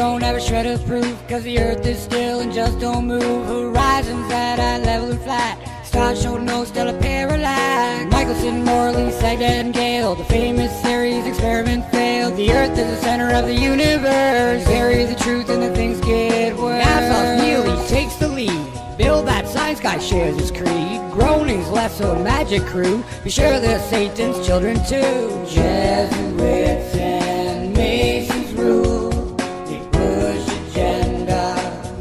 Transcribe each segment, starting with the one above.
don't have a shred of proof, cause the earth is still and just don't move. Horizons at eye level and flat, stars show no stellar parallax. Michelson, Morley, Sagdad, and Gale, the famous series experiment failed. The earth is the center of the universe, bury the truth and the things get worse. NASA's Neely takes the lead, Bill, that science guy, shares his creed. Groaning's less a magic crew, be sure they're Satan's children too. Jesuits and Masons rule, they push agenda,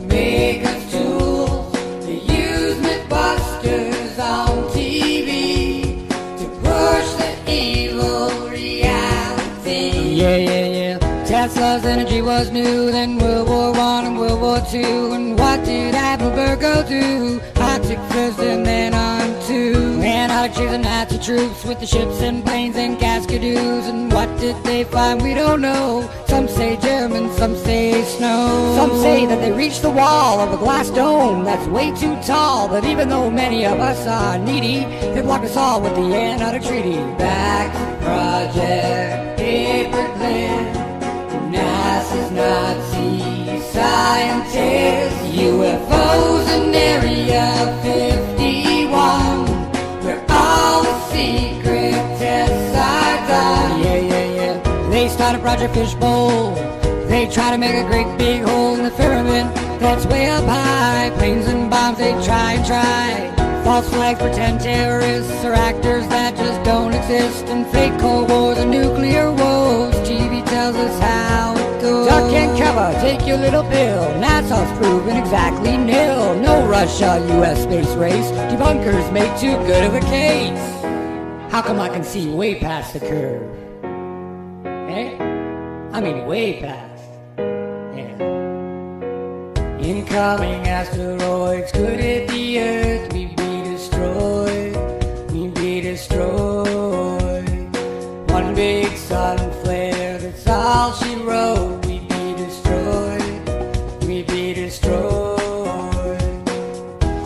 make us tools. They use Mythbusters on TV to push the evil reality. Yeah. Tesla's energy was new, then World War I and World War II. And what did Appenberg go do? Arctic first and then on to Antarctic chasing Nazi troops with the ships and planes and cascadoos. And what did they find? We don't know. Some say German, some say snow. Some say that they reached the wall of a glass dome that's way too tall. But even though many of us are needy, they blocked us all with the Antarctic Treaty. Back to Project Paperclip, NASA's Nazi scientists, UFOs in Area 51, where all the secret tests are done. Yeah. They start a Project Fishbowl. They try to make a great big hole in the firmament that's way up high. Planes and bombs, they try and try. False flags, pretend terrorists, or actors that just don't exist. And fake Cold Wars and nuclear woes, TV tells us how it goes. Duck and cover, take your little pill. NASA's proven exactly nil. No Russia-US space race, debunkers make too good of a case. How come I can see way past the curve? Eh? I mean way past. Yeah. Incoming asteroids, could it be Earth? We'd be destroyed. One big sun flare, that's all she wrote. We'd be destroyed.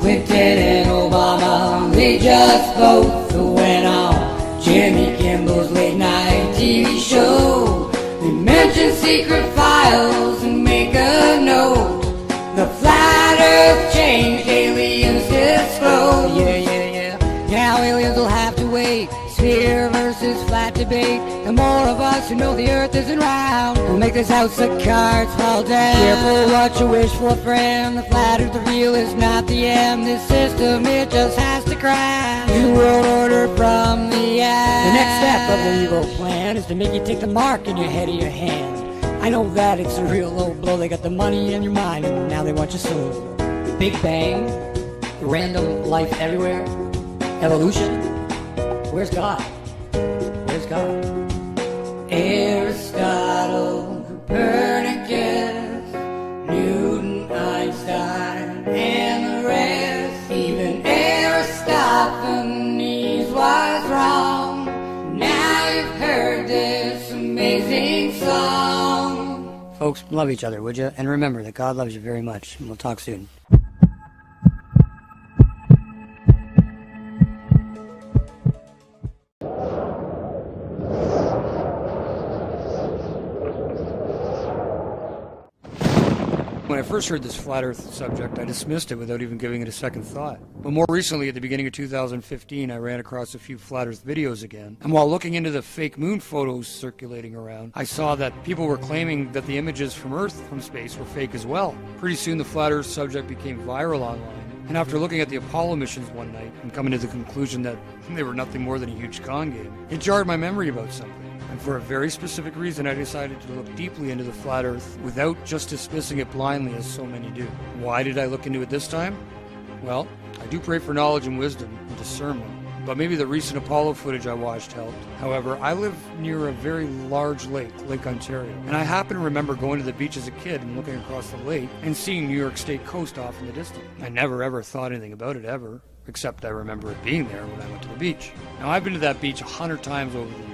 Clinton and Obama, they just both went on Jimmy Kimmel's late night TV show. They mention secret files and make a note. The flat earth changed, aliens disclosed. Yeah. Now aliens will have to wait. Sphere versus flat debate. The more of us who know the earth isn't round will make this house of cards fall down. Careful what you wish for, friend. The flat earth, the real is not the end. This system, it just has to crash. New world order from the end. The next step of the evil plan is to make you take the mark in your head or your hand. I know that it's a real low blow. They got the money in your mind and now they want your soul. Big Bang, random life everywhere, evolution. Where's God? Aristotle, Copernicus, Newton, Einstein, and the rest. Even Aristophanes was wrong. Now you've heard this amazing song. Folks, love each other, would you? And remember that God loves you very much. And we'll talk soon. When I first heard this flat earth subject, I dismissed it without even giving it a second thought. But more recently, at the beginning of 2015, I ran across a few flat earth videos again. And while looking into the fake moon photos circulating around, I saw that people were claiming that the images from Earth from space were fake as well. Pretty soon the flat earth subject became viral online. And after looking at the Apollo missions one night and coming to the conclusion that they were nothing more than a huge con game, it jarred my memory about something. And for a very specific reason, I decided to look deeply into the flat earth without just dismissing it blindly as so many do. Why did I look into it this time? Well, I do pray for knowledge and wisdom and discernment, but maybe the recent Apollo footage I watched helped. However, I live near a very large lake, Lake Ontario, and I happen to remember going to the beach as a kid and looking across the lake and seeing New York State coast off in the distance. I never ever thought anything about it ever, except I remember it being there when I went to the beach. Now, I've been to that beach 100 times over the years.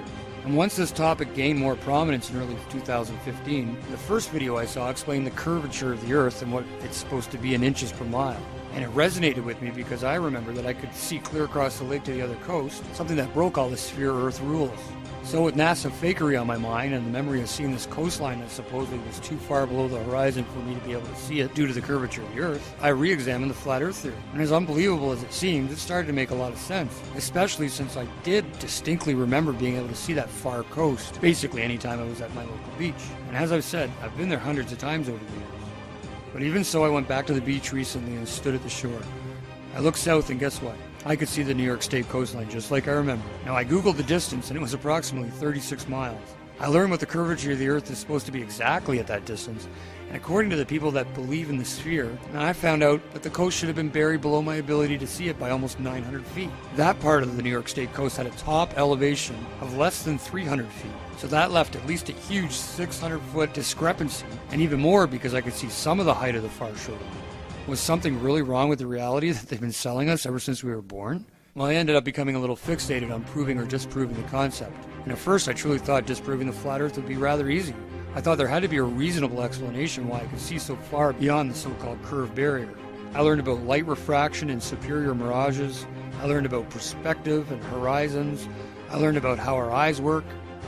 And once this topic gained more prominence in early 2015, the first video I saw explained the curvature of the Earth and what it's supposed to be in inches per mile. And it resonated with me because I remember that I could see clear across the lake to the other coast, something that broke all the sphere Earth rules. So with NASA fakery on my mind and the memory of seeing this coastline that supposedly was too far below the horizon for me to be able to see it due to the curvature of the Earth, I re-examined the flat Earth theory. And as unbelievable as it seemed, it started to make a lot of sense, especially since I did distinctly remember being able to see that far coast basically anytime I was at my local beach. And as I've said, I've been there hundreds of times over the years. But even so, I went back to the beach recently and stood at the shore. I looked south and guess what? I could see the New York State coastline just like I remember. Now I googled the distance and it was approximately 36 miles. I learned what the curvature of the Earth is supposed to be exactly at that distance, and according to the people that believe in the sphere, I found out that the coast should have been buried below my ability to see it by almost 900 feet. That part of the New York State coast had a top elevation of less than 300 feet, so that left at least a huge 600-foot discrepancy, and even more because I could see some of the height of the far shore. Was something really wrong with the reality that they've been selling us ever since we were born? Well, I ended up becoming a little fixated on proving or disproving the concept. And at first I truly thought disproving the flat Earth would be rather easy. I thought there had to be a reasonable explanation why I could see so far beyond the so-called curve barrier. I learned about light refraction and superior mirages. I learned about perspective and horizons. I learned about how our eyes work.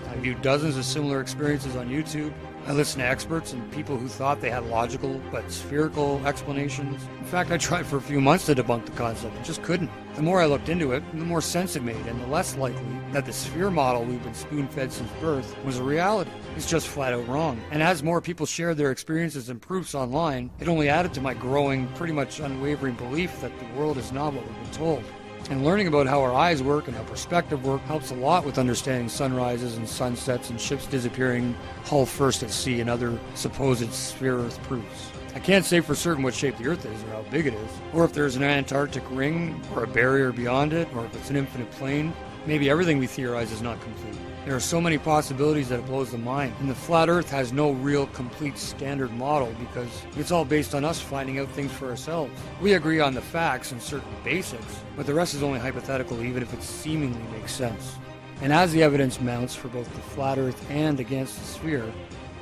I viewed dozens of similar experiences on YouTube. I listened to experts and people who thought they had logical but spherical explanations. In fact, I tried for a few months to debunk the concept and just couldn't. The more I looked into it, the more sense it made, and the less likely that the sphere model we've been spoon-fed since birth was a reality. It's just flat out wrong. And as more people shared their experiences and proofs online, it only added to my growing, pretty much unwavering belief that the world is not what we've been told. And learning about how our eyes work and how perspective work helps a lot with understanding sunrises and sunsets and ships disappearing hull first at sea and other supposed sphere Earth proofs. I can't say for certain what shape the Earth is or how big it is, or if there's an Antarctic ring or a barrier beyond it, or if it's an infinite plane. Maybe everything we theorize is not complete. There are so many possibilities that it blows the mind, and the flat Earth has no real complete standard model because it's all based on us finding out things for ourselves. We agree on the facts and certain basics, but the rest is only hypothetical even if it seemingly makes sense. And as the evidence mounts for both the flat Earth and against the sphere,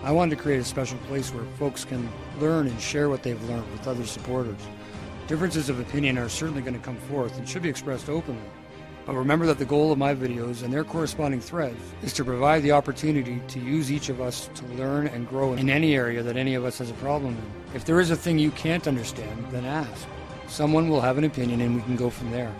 I wanted to create a special place where folks can learn and share what they've learned with other supporters. Differences of opinion are certainly going to come forth and should be expressed openly. But remember that the goal of my videos and their corresponding threads is to provide the opportunity to use each of us to learn and grow in any area that any of us has a problem in. If there is a thing you can't understand, then ask. Someone will have an opinion and we can go from there.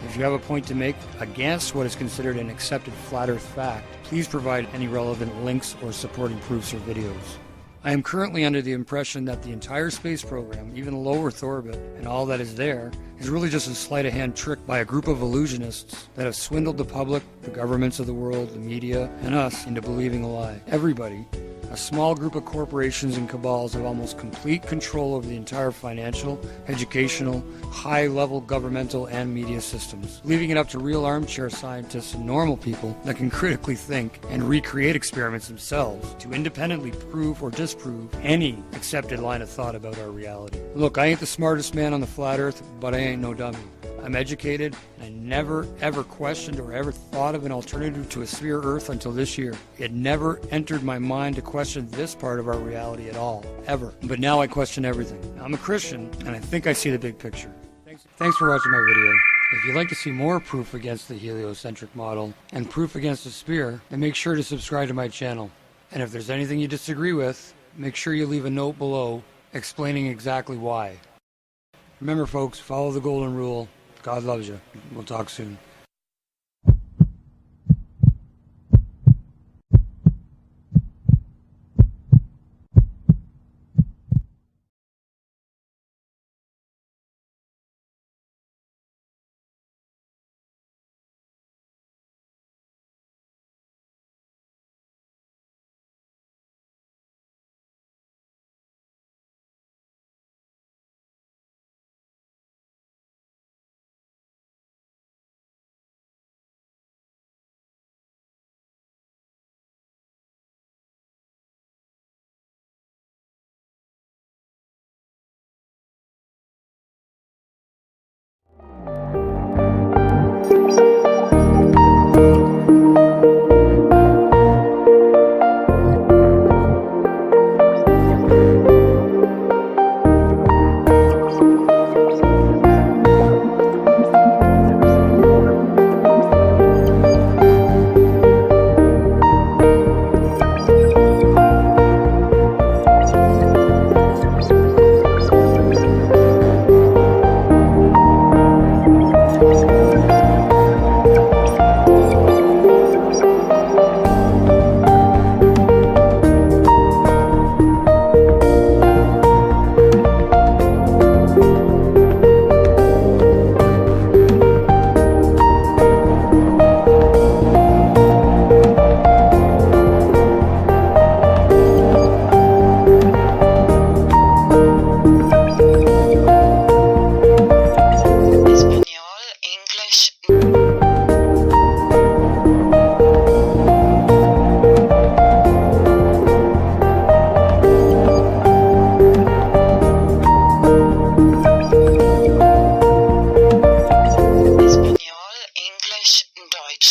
If you have a point to make against what is considered an accepted flat Earth fact, please provide any relevant links or supporting proofs or videos. I am currently under the impression that the entire space program, even the low Earth orbit, and all that is there, is really just a sleight of hand trick by a group of illusionists that have swindled the public, the governments of the world, the media, and us into believing a lie. Everybody, a small group of corporations and cabals have almost complete control over the entire financial, educational, high-level governmental and media systems, leaving it up to real armchair scientists and normal people that can critically think and recreate experiments themselves to independently prove or disprove any accepted line of thought about our reality. Look, I ain't the smartest man on the flat Earth, but I ain't no dummy. I'm educated, and I never ever questioned or ever thought of an alternative to a sphere Earth until this year. It never entered my mind to question this part of our reality at all, ever. But now I question everything. I'm a Christian, and I think I see the big picture. Thanks for watching my video. If you'd like to see more proof against the heliocentric model and proof against the sphere, then make sure to subscribe to my channel. And if there's anything you disagree with, make sure you leave a note below explaining exactly why. Remember folks, follow the golden rule. God loves you. We'll talk soon.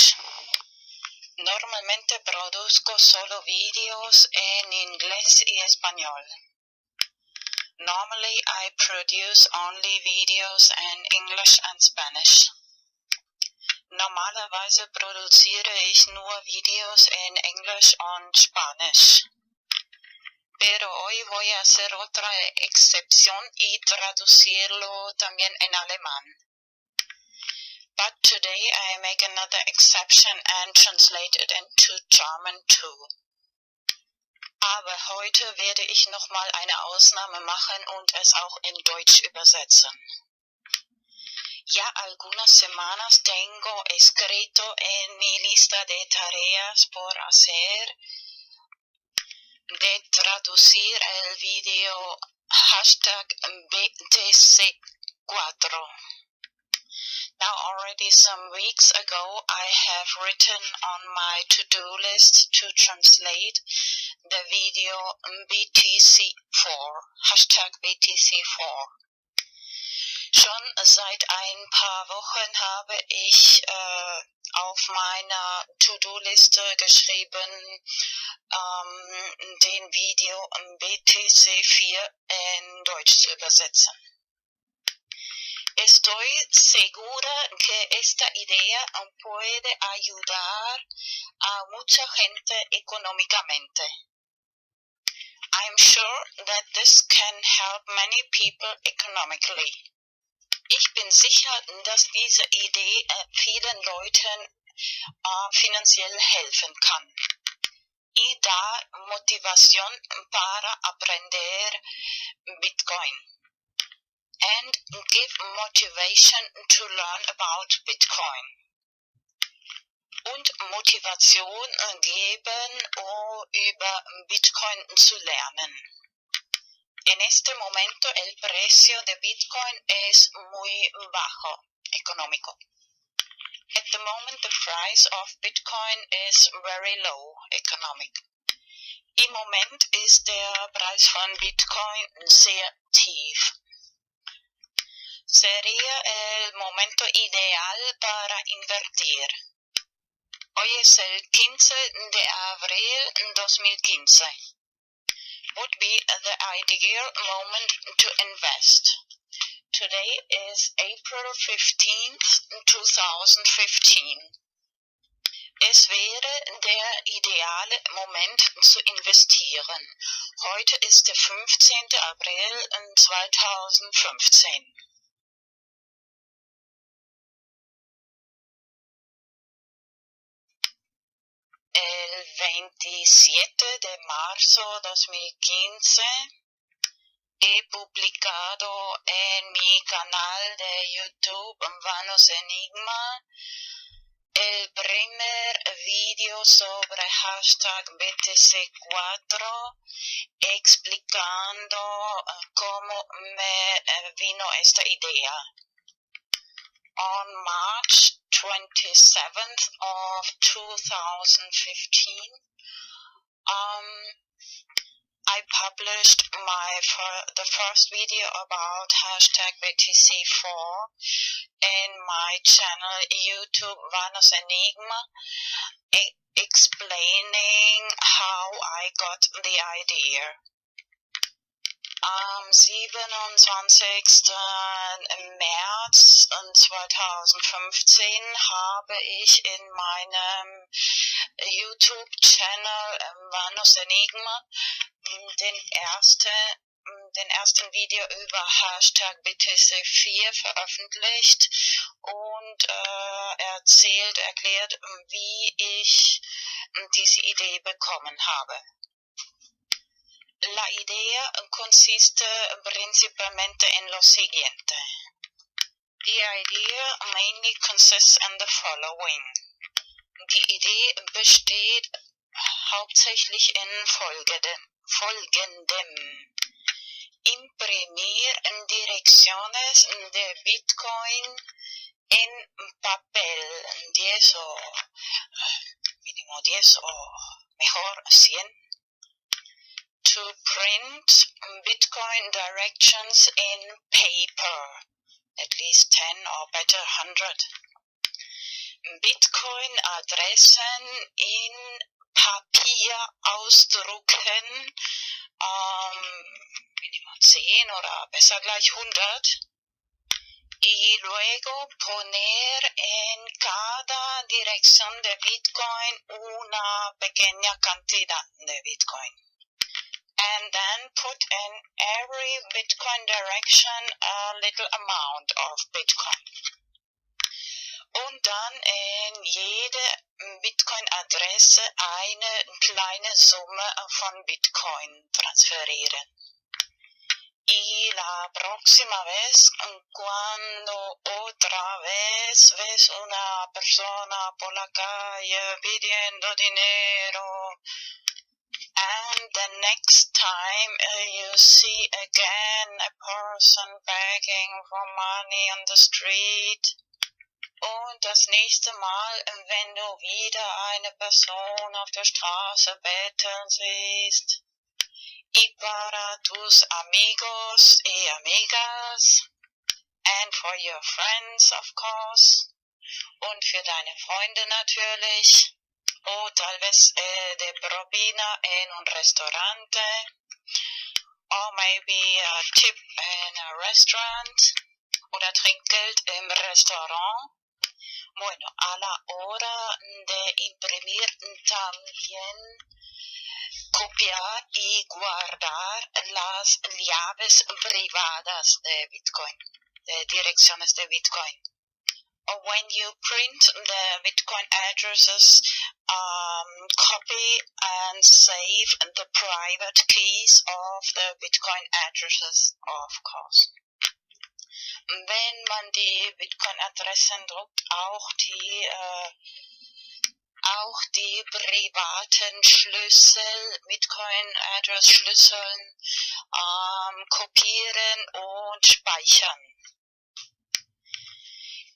Spanish. Normalmente produzco solo videos en inglés y español. Normally I produce only videos in English and Spanish. Normalerweise produziere ich nur Videos en Englisch und Spanisch. Pero hoy voy a hacer otra excepción y traducirlo también en alemán. But today I make another exception and translate it into German too. Aber heute werde ich nochmal eine Ausnahme machen und es auch in Deutsch übersetzen. Ya algunas semanas tengo escrito en mi lista de tareas por hacer de traducir el video hashtag BTC4. Now already some weeks ago I have written on my to-do list to translate the video BTC4, hashtag BTC4. Schon seit ein paar Wochen habe ich auf meiner To-Do-Liste geschrieben, den Video BTC4 in Deutsch zu übersetzen. Estoy segura que esta idea puede ayudar a mucha gente económicamente. I'm sure that this can help many people economically. Ich bin sicher, dass diese Idee vielen Leuten finanziell helfen kann. Y da motivación para aprender Bitcoin. And give motivation to learn about Bitcoin. Und Motivation geben, um über Bitcoin zu lernen. En este momento el precio de Bitcoin es muy bajo, económico. At the moment the price of Bitcoin is very low, economic. Im Moment ist der Preis von Bitcoin sehr tief. Sería el momento ideal para invertir. Hoy es el 15 de abril 2015. Would be the ideal moment to invest. Today is April 15th, 2015. Es wäre der ideale Moment zu investieren. Heute ist der 15. April 2015. El 27 de marzo 2015 he publicado en mi canal de YouTube Vanos Enigma el primer video sobre hashtag BTC4 explicando cómo me vino esta idea. On March 27th of 2015, I published the first video about hashtag BTC4 in my channel YouTube Vanos Enigma, explaining how I got the idea. Am 27. März 2015 habe ich in meinem YouTube-Channel Vanos Enigma den ersten Video über Hashtag BTC4 veröffentlicht und erklärt, wie ich diese Idee bekommen habe. La idea consiste principalmente en lo siguiente. The idea mainly consists in the following. Die Idee besteht hauptsächlich in folgendem. Imprimir direcciones de Bitcoin en papel, 10 o mínimo 10 o mejor 100. To print Bitcoin directions in paper, at least 10 or better 100. Bitcoin-Adressen in Papier ausdrucken, Minimum 10 oder besser gleich 100, y luego poner en cada dirección de Bitcoin una pequeña cantidad de Bitcoin. And then put in every Bitcoin direction a little amount of Bitcoin. Und dann in jede Bitcoin-Adresse eine kleine Summe von Bitcoin transferieren. Y la próxima vez, cuando otra vez ves una persona por la calle pidiendo dinero, and the next time you see again a person begging for money on the street, und das nächste Mal, wenn du wieder eine Person auf der Straße betteln siehst, y para tus amigos y amigas, and for your friends of course, und für deine Freunde natürlich, o tal vez de propina en un restaurante, or maybe a tip in a restaurant, oder Trinkgeld im Restaurant. Bueno, a la hora de imprimir también copiar y guardar las llaves privadas de Bitcoin, de direcciones de Bitcoin. When you print the Bitcoin addresses, copy and save the private keys of the Bitcoin addresses, of course. Wenn man die Bitcoin-Adressen druckt, auch die privaten Schlüssel, Bitcoin-Address-Schlüsseln kopieren und speichern.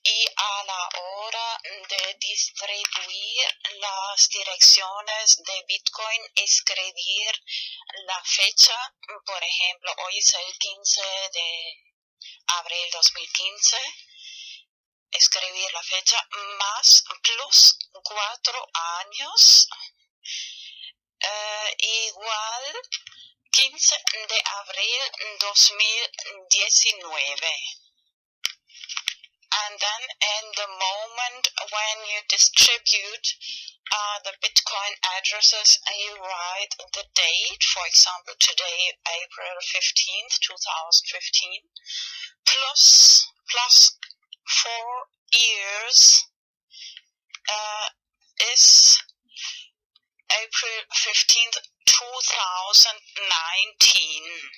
Y a la hora de distribuir las direcciones de Bitcoin, escribir la fecha, por ejemplo, hoy es el 15 de abril 2015, escribir la fecha más plus 4 años, igual 15 de abril 2019. And then in the moment when you distribute the Bitcoin addresses, you write the date, for example today, April 15th, 2015, plus 4 years is April 15th, 2019.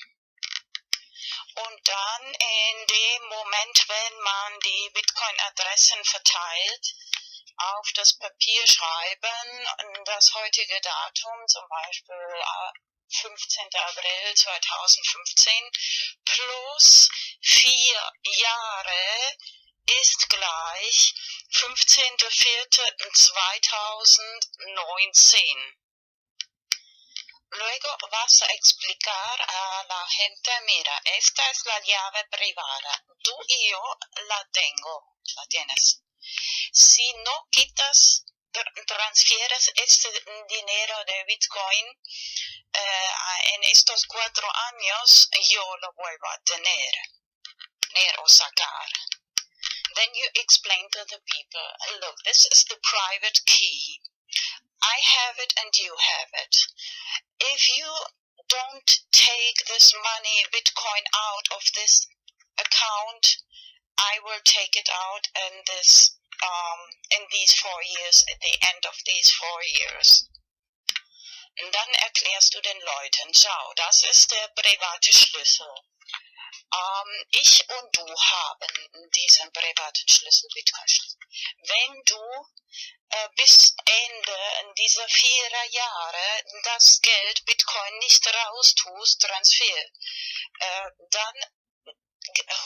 Und dann in dem Moment, wenn man die Bitcoin-Adressen verteilt, auf das Papier schreiben, das heutige Datum, zum Beispiel 15. April 2015, plus 4 Jahre ist gleich 15.04.2019. Luego vas a explicar a la gente, mira, esta es la llave privada, tú y yo la tienes. Si no transfieres este dinero de Bitcoin en estos 4 años, yo lo vuelvo a tener o sacar. Then you explain to the people, look, this is the private key. I have it and you have it. If you don't take this money, Bitcoin, out of this account, I will take it out in these 4 years, at the end of these 4 years. Und dann erklärst du den Leuten, schau, das ist der private Schlüssel. Ich und du haben diesen privaten Schlüssel, Bitcoin-Schlüssel. Wenn du bis Ende dieser 4 Jahre das Geld Bitcoin nicht raustust, Transfer, dann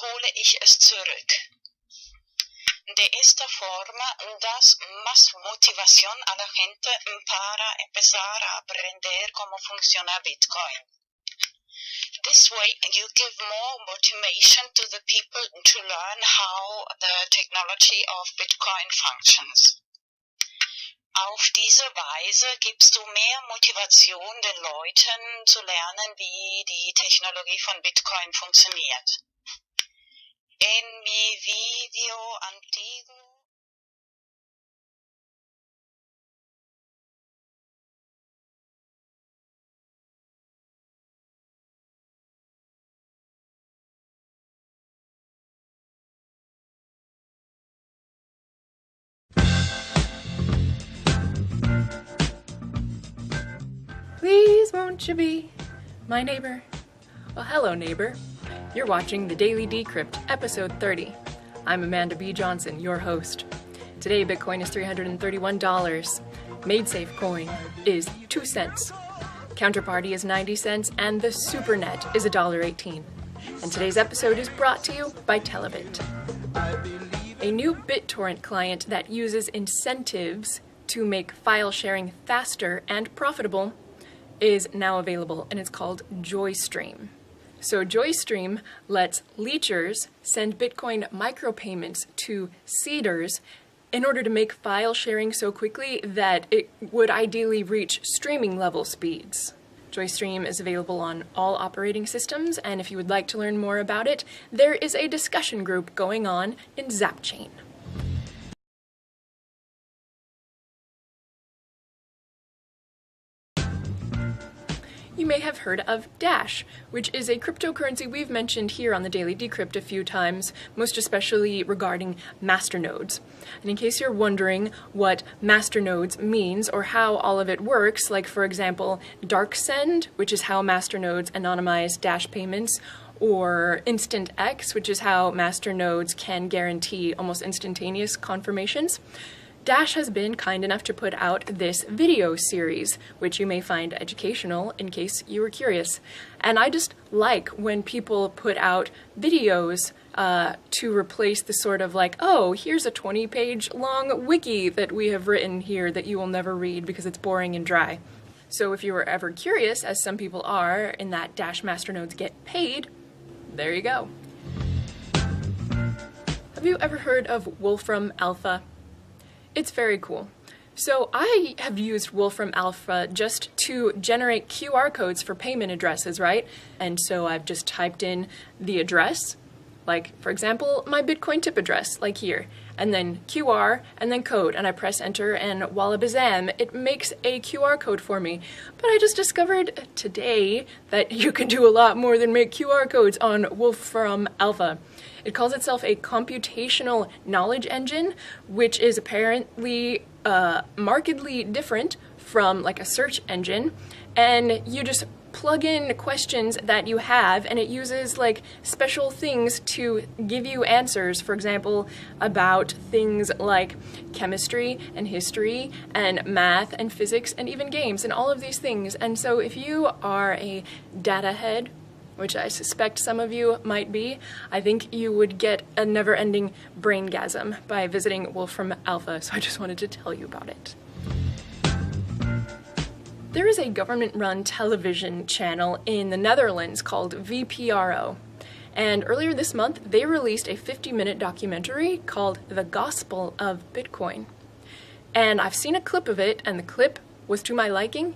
hole ich es zurück. De esta forma das más motivación a la gente para empezar a aprender cómo funciona Bitcoin. This way you give more motivation to the people to learn how the technology of Bitcoin functions. Auf diese Weise gibst du mehr Motivation den Leuten zu lernen, wie die Technologie von Bitcoin funktioniert. En mi video antiguo. Please won't you be my neighbor? Well, hello neighbor. You're watching the Daily Decrypt, episode 30. I'm Amanda B. Johnson, your host. Today Bitcoin is $331. MadeSafe coin is 2 cents. Counterparty is 90 cents and the SuperNet is $1.18. And today's episode is brought to you by Telebit. A new BitTorrent client that uses incentives to make file sharing faster and profitable is now available, and it's called JoyStream. So JoyStream lets leechers send Bitcoin micropayments to seeders in order to make file sharing so quickly that it would ideally reach streaming level speeds. JoyStream is available on all operating systems, and if you would like to learn more about it, there is a discussion group going on in Zapchain. You may have heard of Dash, which is a cryptocurrency we've mentioned here on the Daily Decrypt a few times, most especially regarding masternodes. And in case you're wondering what masternodes means or how all of it works, like for example, DarkSend, which is how masternodes anonymize Dash payments, or Instant X, which is how masternodes can guarantee almost instantaneous confirmations, Dash has been kind enough to put out this video series, which you may find educational in case you were curious. And I just like when people put out videos to replace the sort of like, oh, here's a 20-page long wiki that we have written here that you will never read because it's boring and dry. So if you were ever curious, as some people are, in that Dash masternodes get paid, there you go. Have you ever heard of Wolfram Alpha? It's very cool. So I have used Wolfram Alpha just to generate QR codes for payment addresses, right? And so I've just typed in the address, like for example, my Bitcoin tip address, like here, and then QR, and then code, and I press enter, and voila bazam, it makes a QR code for me. But I just discovered today that you can do a lot more than make QR codes on Wolfram Alpha. It calls itself a computational knowledge engine, which is apparently markedly different from like a search engine, and you just plug in questions that you have and it uses like special things to give you answers, for example, about things like chemistry and history and math and physics and even games and all of these things. And so if you are a data head, which I suspect some of you might be, I think you would get a never-ending braingasm by visiting Wolfram Alpha, so I just wanted to tell you about it. There is a government-run television channel in the Netherlands called VPRO, and earlier this month they released a 50-minute documentary called The Gospel of Bitcoin. And I've seen a clip of it, and the clip was to my liking,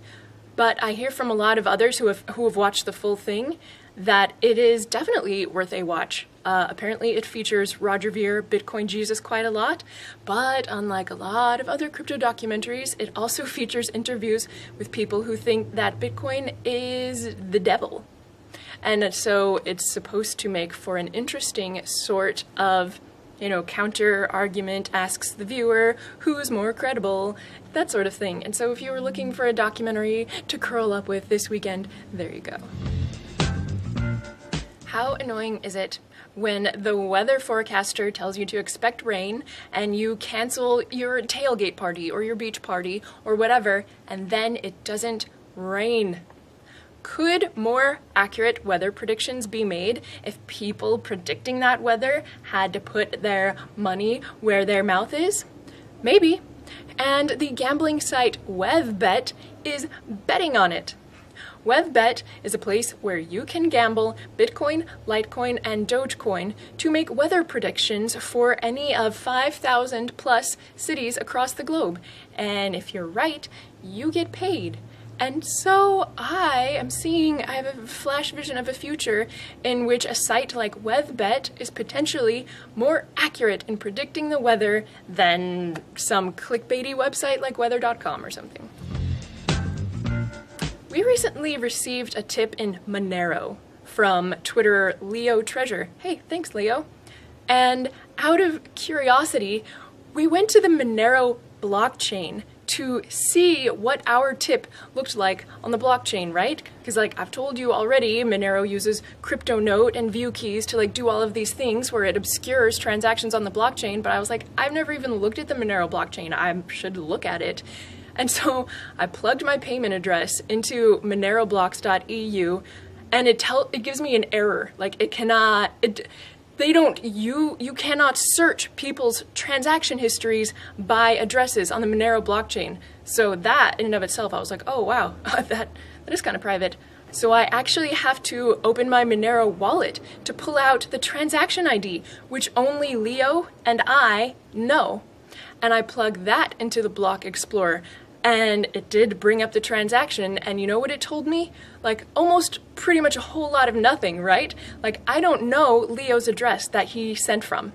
but I hear from a lot of others who have watched the full thing that it is definitely worth a watch. Apparently it features Roger Ver, Bitcoin Jesus, quite a lot, but unlike a lot of other crypto documentaries, it also features interviews with people who think that Bitcoin is the devil. And so it's supposed to make for an interesting sort of, counter argument, asks the viewer who's more credible, that sort of thing. And so if you were looking for a documentary to curl up with this weekend, there you go. How annoying is it when the weather forecaster tells you to expect rain and you cancel your tailgate party or your beach party or whatever, and then it doesn't rain? Could more accurate weather predictions be made if people predicting that weather had to put their money where their mouth is? Maybe. And the gambling site WebBet is betting on it. WebBet is a place where you can gamble Bitcoin, Litecoin, and Dogecoin to make weather predictions for any of 5,000 plus cities across the globe. And if you're right, you get paid. And so I have a flash vision of a future in which a site like WebBet is potentially more accurate in predicting the weather than some clickbaity website like weather.com or something. We recently received a tip in Monero from Twitterer Leo Treasure. Hey, thanks, Leo. And out of curiosity, we went to the Monero blockchain to see what our tip looked like on the blockchain, right? Because like I've told you already, Monero uses CryptoNote and view keys to like do all of these things where it obscures transactions on the blockchain, but I was like, I've never even looked at the Monero blockchain. I should look at it. And so I plugged my payment address into moneroblocks.eu and it gives me an error. Like you cannot search people's transaction histories by addresses on the Monero blockchain. So that in and of itself, I was like, oh wow, that is kind of private. So I actually have to open my Monero wallet to pull out the transaction ID, which only Leo and I know. And I plug that into the Block Explorer. And it did bring up the transaction, and you know what it told me? Like, almost pretty much a whole lot of nothing, right? Like, I don't know Leo's address that he sent from.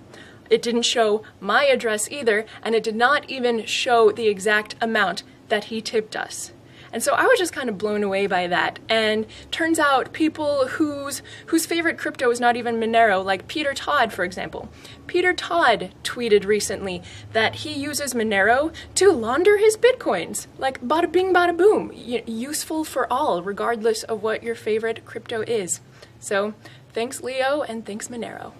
It didn't show my address either, and it did not even show the exact amount that he tipped us. And so I was just kind of blown away by that. And turns out people whose favorite crypto is not even Monero, like Peter Todd, for example. Peter Todd tweeted recently that he uses Monero to launder his Bitcoins. Like bada bing, bada boom. Useful for all, regardless of what your favorite crypto is. So thanks, Leo, and thanks, Monero.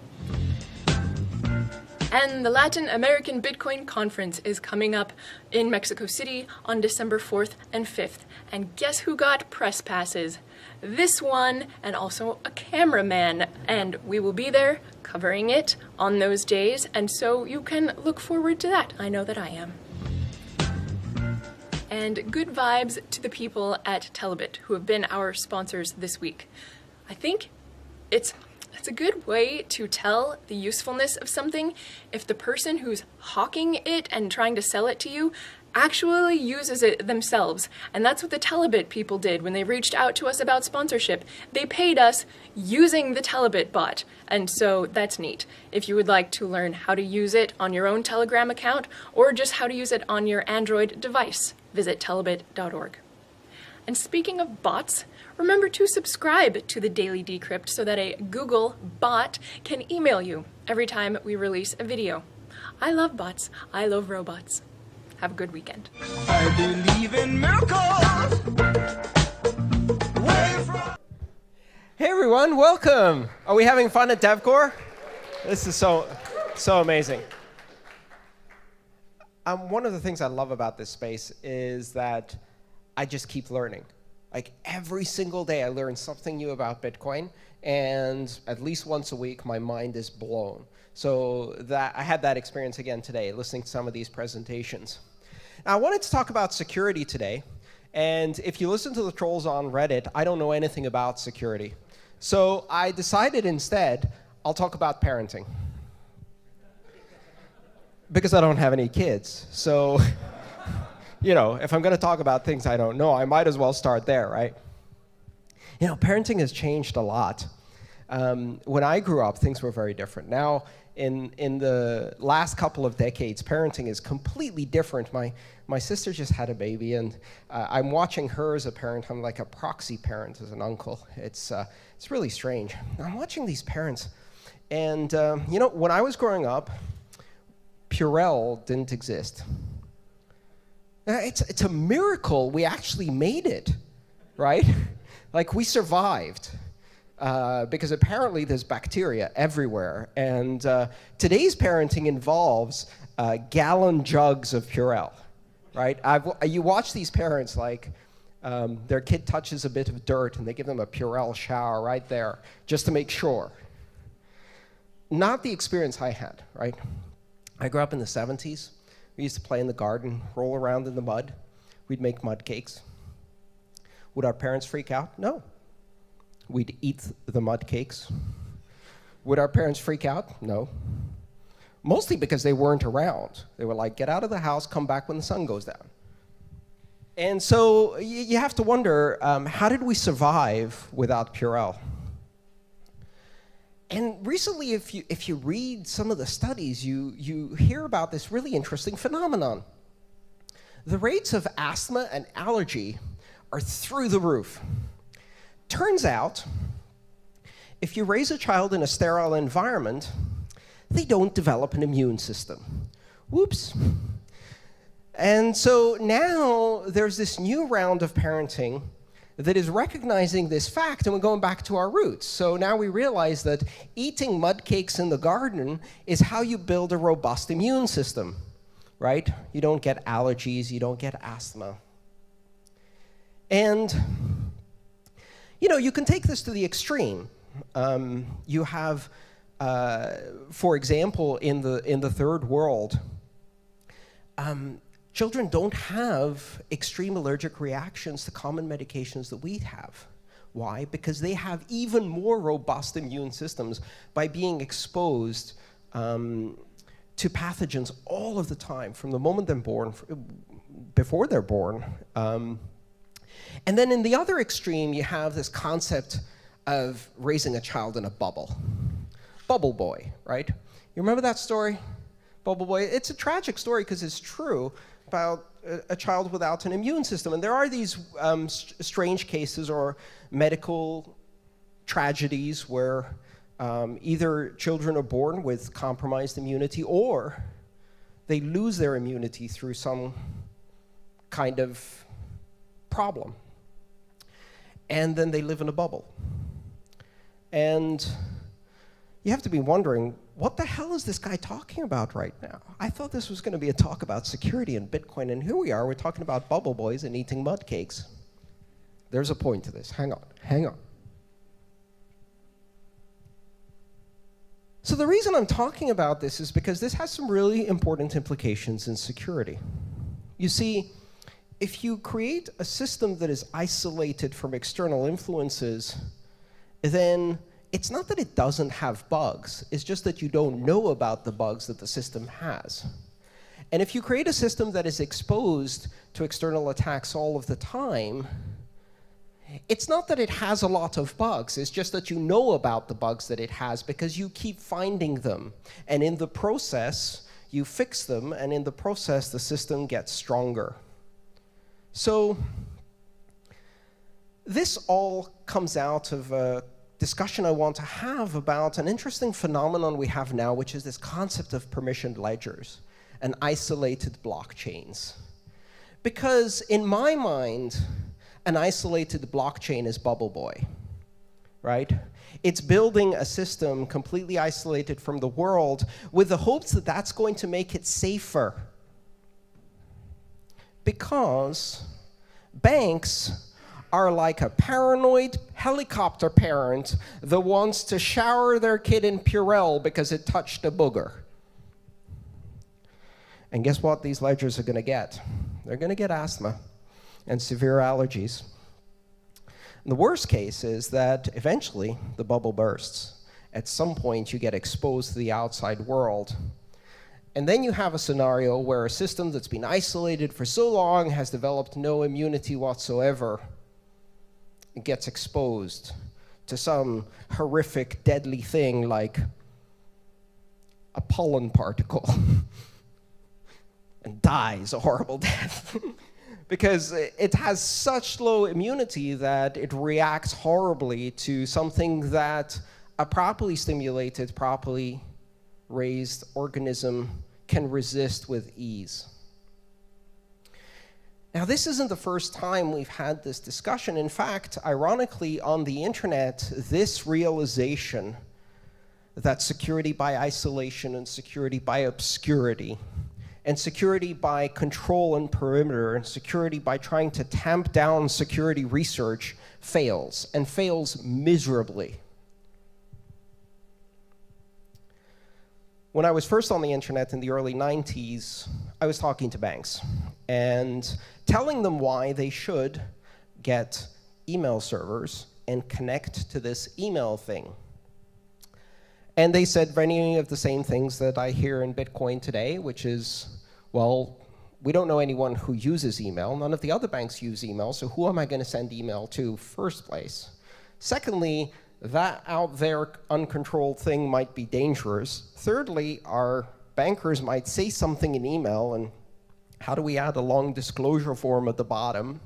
And the Latin American Bitcoin Conference is coming up in Mexico City on December 4th and 5th. And guess who got press passes? This one, and also a cameraman. And we will be there covering it on those days, and so you can look forward to that. I know that I am. And good vibes to the people at Telebit who have been our sponsors this week. I think it's a good way to tell the usefulness of something if the person who's hawking it and trying to sell it to you actually uses it themselves. And that's what the Telebit people did when they reached out to us about sponsorship. They paid us using the Telebit bot. And so that's neat. If you would like to learn how to use it on your own Telegram account or just how to use it on your Android device, visit telebit.org. And speaking of bots, remember to subscribe to the Daily Decrypt so that a Google bot can email you every time we release a video. I love bots. I love robots. Have a good weekend. I believe in miracles. Hey everyone, welcome. Are we having fun at DevCore? This is so amazing. One of the things I love about this space is that I just keep learning. Like every single day I learn something new about Bitcoin, and at least once a week my mind is blown. So that I had that experience again today, listening to some of these presentations. Now I wanted to talk about security today, and if you listen to the trolls on Reddit, I don't know anything about security. So I decided instead I'll talk about parenting. Because I don't have any kids, so you know, if I'm going to talk about things I don't know, I might as well start there, right? You know, parenting has changed a lot. When I grew up, things were very different. Now, in the last couple of decades, parenting is completely different. My sister just had a baby, and I'm watching her as a parent. I'm like a proxy parent as an uncle. It's really strange. I'm watching these parents, and you know, when I was growing up, Purell didn't exist. It's a miracle we actually made it, right? Like we survived because apparently there's bacteria everywhere. And today's parenting involves gallon jugs of Purell, right? You watch these parents like their kid touches a bit of dirt and they give them a Purell shower right there just to make sure. Not the experience I had, right? I grew up in the 70s. We used to play in the garden, roll around in the mud. We'd make mud cakes. Would our parents freak out? No. We'd eat the mud cakes. Would our parents freak out? No. Mostly because they weren't around. They were like, get out of the house, come back when the sun goes down. And so you have to wonder, how did we survive without Purell? And recently, if you read some of the studies, you hear about this really interesting phenomenon. The rates of asthma and allergy are through the roof. Turns out, if you raise a child in a sterile environment, they don't develop an immune system. Whoops. And so now there's this new round of parenting that is recognizing this fact, and we're going back to our roots. So now we realize that eating mud cakes in the garden is how you build a robust immune system, right? You don't get allergies, you don't get asthma. And, you know, you can take this to the extreme. You have, for example, in the third world, children don't have extreme allergic reactions to common medications that we have. Why? Because they have even more robust immune systems by being exposed to pathogens all of the time, from the moment they're born, before they're born. And then in the other extreme, you have this concept of raising a child in a bubble. Bubble boy, right? You remember that story? Bubble boy. It's a tragic story because it's true about a child without an immune system. And there are these strange cases or medical tragedies where either children are born with compromised immunity or they lose their immunity through some kind of problem. And then they live in a bubble. And you have to be wondering, what the hell is this guy talking about right now? I thought this was going to be a talk about security and Bitcoin, and here we are, we're talking about bubble boys and eating mud cakes. There's a point to this. Hang on. So the reason I'm talking about this is because this has some really important implications in security. You see, if you create a system that is isolated from external influences, then it's not that it doesn't have bugs, it's just that you don't know about the bugs that the system has. And if you create a system that is exposed to external attacks all of the time, it's not that it has a lot of bugs, it's just that you know about the bugs that it has because you keep finding them. And in the process, you fix them, and in the process, the system gets stronger. So this all comes out of a discussion I want to have about an interesting phenomenon we have now, which is this concept of permissioned ledgers and isolated blockchains. Because in my mind, an isolated blockchain is Bubble Boy, right? It's building a system completely isolated from the world with the hopes that that's going to make it safer. Because banks are like a paranoid helicopter parent that wants to shower their kid in Purell because it touched a booger. And guess what these ledgers are going to get? They're going to get asthma and severe allergies. And the worst case is that eventually the bubble bursts. At some point you get exposed to the outside world. And then you have a scenario where a system that's been isolated for so long, has developed no immunity whatsoever, gets exposed to some horrific, deadly thing like a pollen particle and dies a horrible death. Because it has such low immunity that it reacts horribly to something that a properly stimulated, properly raised organism can resist with ease. Now, this isn't the first time we've had this discussion. In fact, ironically, on the internet, this realization that security by isolation and security by obscurity and security by control and perimeter and security by trying to tamp down security research fails, and fails miserably. When I was first on the internet in the early 90s, I was talking to banks and telling them why they should get email servers and connect to this email thing. And they said many of the same things that I hear in Bitcoin today, which is, well, we don't know anyone who uses email. None of the other banks use email, so who am I going to send email to first place? Secondly, that out there uncontrolled thing might be dangerous. Thirdly, our bankers might say something in email, and how do we add a long disclosure form at the bottom?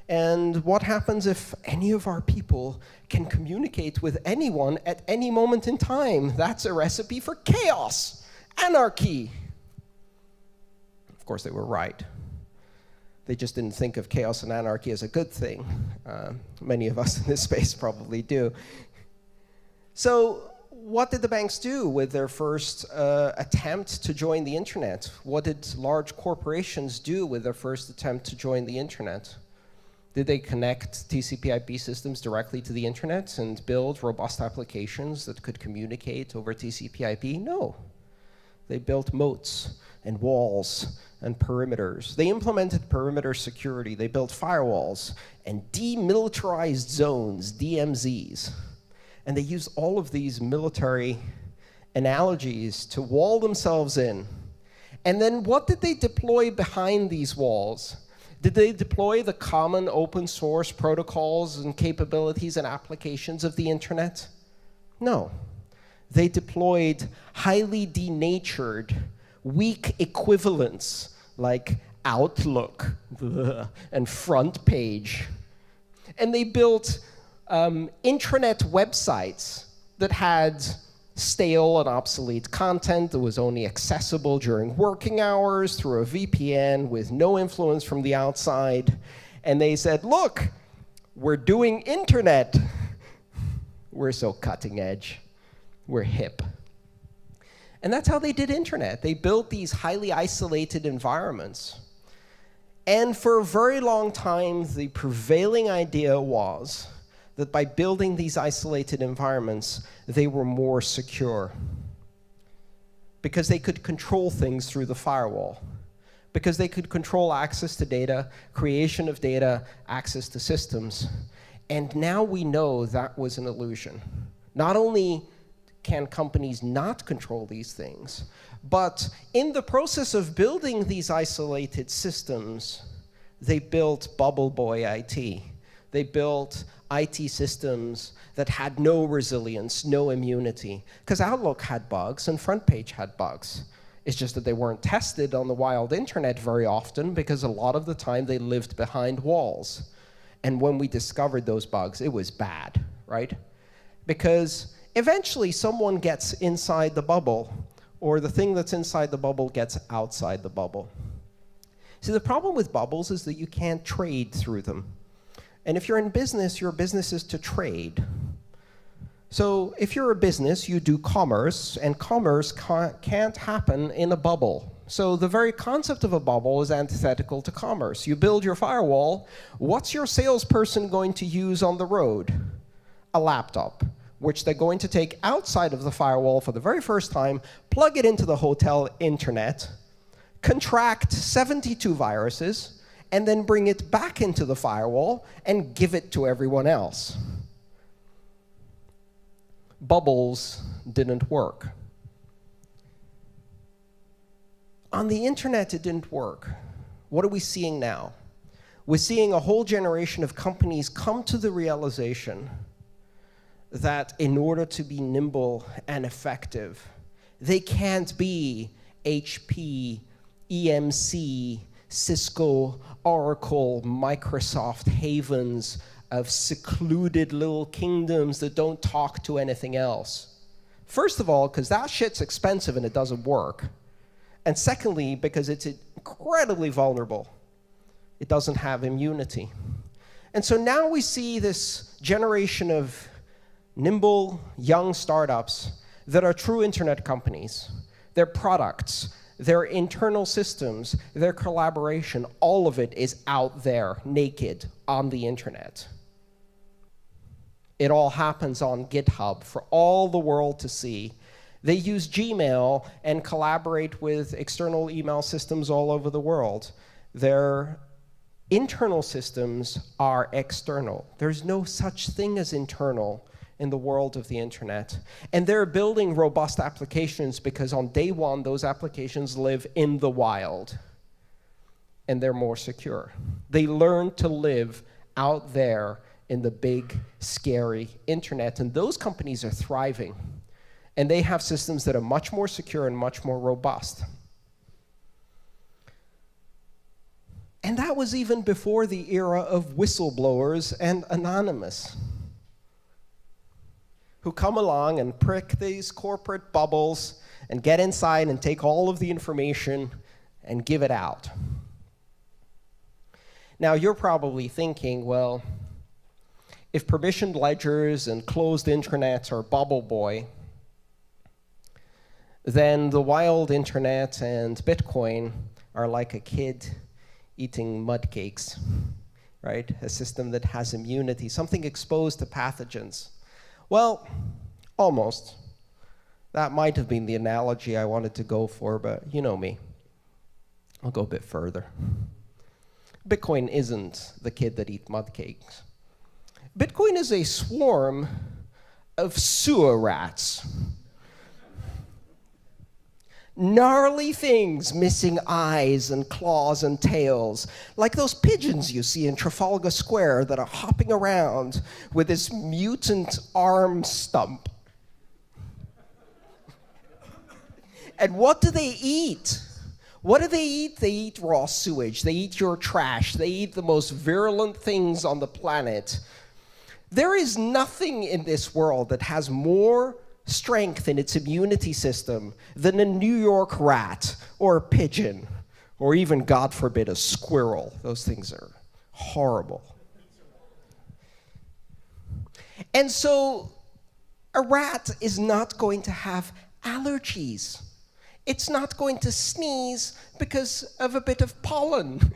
And what happens if any of our people can communicate with anyone at any moment in time? That's a recipe for chaos, anarchy. Of course, they were right. They just didn't think of chaos and anarchy as a good thing. Many of us in this space probably do. So what did the banks do with their first attempt to join the internet? What did large corporations do with their first attempt to join the internet? Did they connect TCP/IP systems directly to the internet and build robust applications that could communicate over TCP/IP? No. They built moats and walls and perimeters. They implemented perimeter security. They built firewalls and demilitarized zones, DMZs. And they used all of these military analogies to wall themselves in. And then what did they deploy behind these walls? Did they deploy the common open source protocols and capabilities and applications of the internet? No. They deployed highly denatured, weak equivalents like Outlook and Front Page. And they built intranet websites that had stale and obsolete content that was only accessible during working hours through a VPN with no influence from the outside. And they said, look, we're doing internet. We're so cutting edge. We're hip. And that's how they did internet. They built these highly isolated environments. And for a very long time, the prevailing idea was that by building these isolated environments, they were more secure. Because they could control things through the firewall. Because they could control access to data, creation of data, access to systems. And now we know that was an illusion. Not only can companies not control these things, but in the process of building these isolated systems, they built bubble boy IT. They built IT systems that had no resilience, no immunity. Because Outlook had bugs and Front Page had bugs. It's just that they weren't tested on the wild internet very often because a lot of the time they lived behind walls. And when we discovered those bugs, it was bad, right? Because eventually someone gets inside the bubble, or the thing that's inside the bubble gets outside the bubble. See, the problem with bubbles is that you can't trade through them. And if you're in business, your business is to trade. So if you're a business, you do commerce, and commerce can't happen in a bubble. So the very concept of a bubble is antithetical to commerce. You build your firewall. What's your salesperson going to use on the road? A laptop, which they're going to take outside of the firewall for the very first time, plug it into the hotel internet, contract 72 viruses, and then bring it back into the firewall and give it to everyone else. Bubbles didn't work. On the internet, it didn't work. What are we seeing now? We're seeing a whole generation of companies come to the realization that in order to be nimble and effective, they can't be HP, EMC, Cisco, Oracle, Microsoft havens of secluded little kingdoms that don't talk to anything else. First of all, because that shit's expensive and it doesn't work. And secondly, because it's incredibly vulnerable. It doesn't have immunity. And so now we see this generation of nimble, young startups that are true internet companies. Their products, their internal systems, their collaboration, all of it is out there, naked, on the internet. It all happens on GitHub for all the world to see. They use Gmail and collaborate with external email systems all over the world. Their Internal systems are external. There's no such thing as internal in the world of the internet. And they're building robust applications because on day one, those applications live in the wild. And they're more secure. They learn to live out there in the big, scary internet. And those companies are thriving. And they have systems that are much more secure and much more robust. And that was even before the era of whistleblowers and anonymous, who come along and prick these corporate bubbles and get inside and take all of the information and give it out. Now, you're probably thinking, well, if permissioned ledgers and closed intranets are bubble boy, then the wild internet and Bitcoin are like a kid eating mud cakes, right? A system that has immunity, something exposed to pathogens. Well, almost. That might have been the analogy I wanted to go for, but you know me. I'll go a bit further. Bitcoin isn't the kid that eats mud cakes. Bitcoin is a swarm of sewer rats. Gnarly things missing eyes and claws and tails, like those pigeons you see in Trafalgar Square that are hopping around with this mutant arm stump. And what do they eat? What do they eat? They eat raw sewage. They eat your trash. They eat the most virulent things on the planet. There is nothing in this world that has more strength in its immunity system than a New York rat or a pigeon or even, God forbid, a squirrel. Those things are horrible. And so a rat is not going to have allergies. It's not going to sneeze because of a bit of pollen.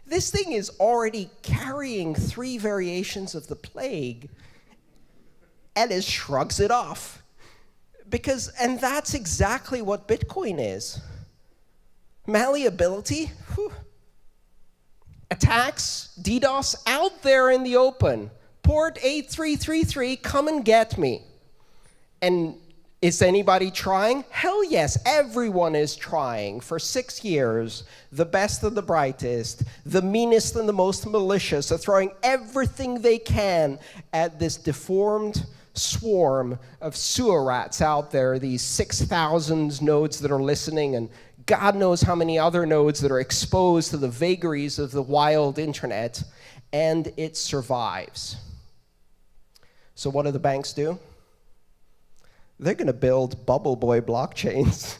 This thing is already carrying 3 variations of the plague, and it shrugs it off. And that's exactly what Bitcoin is. Malleability, attacks, DDoS, out there in the open. Port 8333, come and get me. And is anybody trying? Hell yes, everyone is trying for 6 years. The best and the brightest, the meanest and the most malicious are throwing everything they can at this deformed swarm of sewer rats out there, these 6,000 nodes that are listening, and God knows how many other nodes that are exposed to the vagaries of the wild internet, and it survives. So what do the banks do? They're going to build bubble boy blockchains.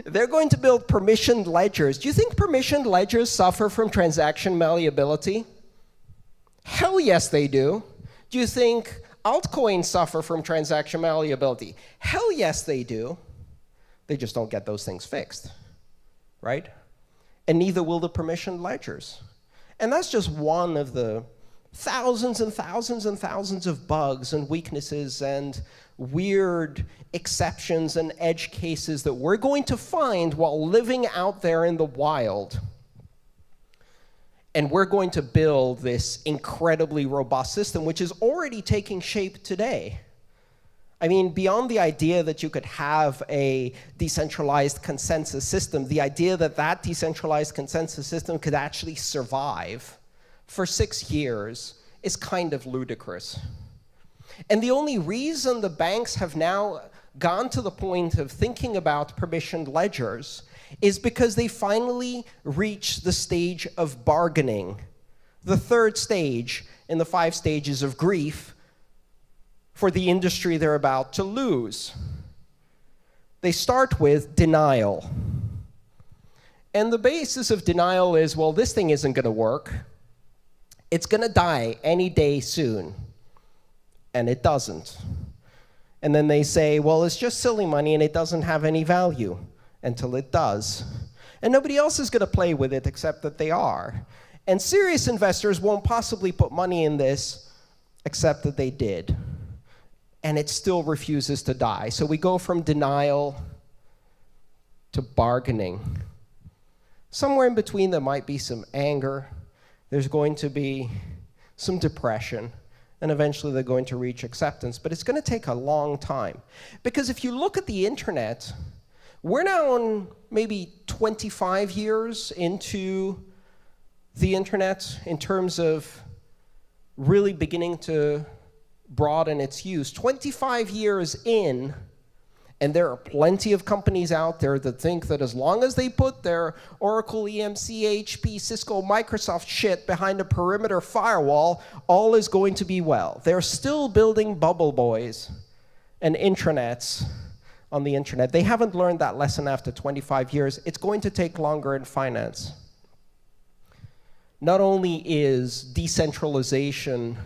They're going to build permissioned ledgers. Do you think permissioned ledgers suffer from transaction malleability? Hell yes, they do. Do you think altcoins suffer from transaction malleability? Hell yes, they do. They just don't get those things fixed, right? And neither will the permissioned ledgers. And that's just one of the thousands and thousands and thousands of bugs and weaknesses and weird exceptions and edge cases that we're going to find while living out there in the wild. And we're going to build this incredibly robust system, which is already taking shape today. I mean, beyond the idea that you could have a decentralized consensus system, the idea that that decentralized consensus system could actually survive for 6 years is kind of ludicrous. And the only reason the banks have now gone to the point of thinking about permissioned ledgers is because they finally reached the stage of bargaining, the 3rd stage in the 5 stages of grief for the industry they're about to lose. They start with denial. And the basis of denial is, well, this thing isn't going to work. It's going to die any day soon. And it doesn't. And then they say, well, it's just silly money and it doesn't have any value. Until it does. And nobody else is going to play with it except that they are. And serious investors won't possibly put money in this except that they did. And it still refuses to die. So we go from denial to bargaining. Somewhere in between, there might be some anger. There's going to be some depression. And eventually, they're going to reach acceptance. But it's going to take a long time. Because if you look at the internet, we're now on maybe 25 years into the internet in terms of really beginning to broaden its use. 25 years in, and there are plenty of companies out there that think that as long as they put their Oracle, EMC, HP, Cisco, Microsoft shit behind a perimeter firewall, all is going to be well. They're still building bubble boys and intranets on the internet. They haven't learned that lesson after 25 years. It's going to take longer in finance. Not only is decentralization,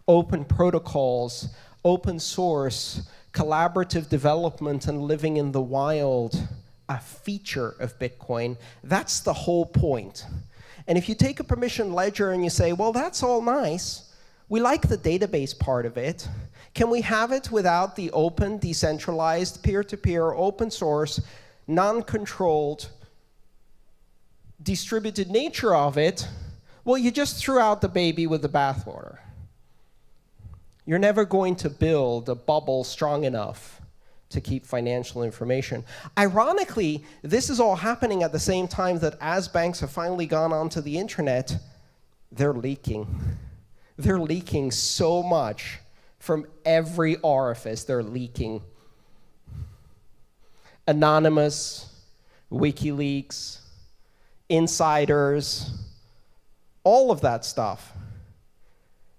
open protocols, open source, collaborative development, and living in the wild a feature of Bitcoin, that's the whole point. And if you take a permission ledger and you say, well, that's all nice, we like the database part of it, can we have it without the open, decentralized, peer-to-peer, open source, non-controlled, distributed nature of it? Well, you just threw out the baby with the bathwater. You're never going to build a bubble strong enough to keep financial information. Ironically, this is all happening at the same time that as banks have finally gone onto the internet, they're leaking. They're leaking so much from every orifice. They're leaking. Anonymous, WikiLeaks, insiders, all of that stuff.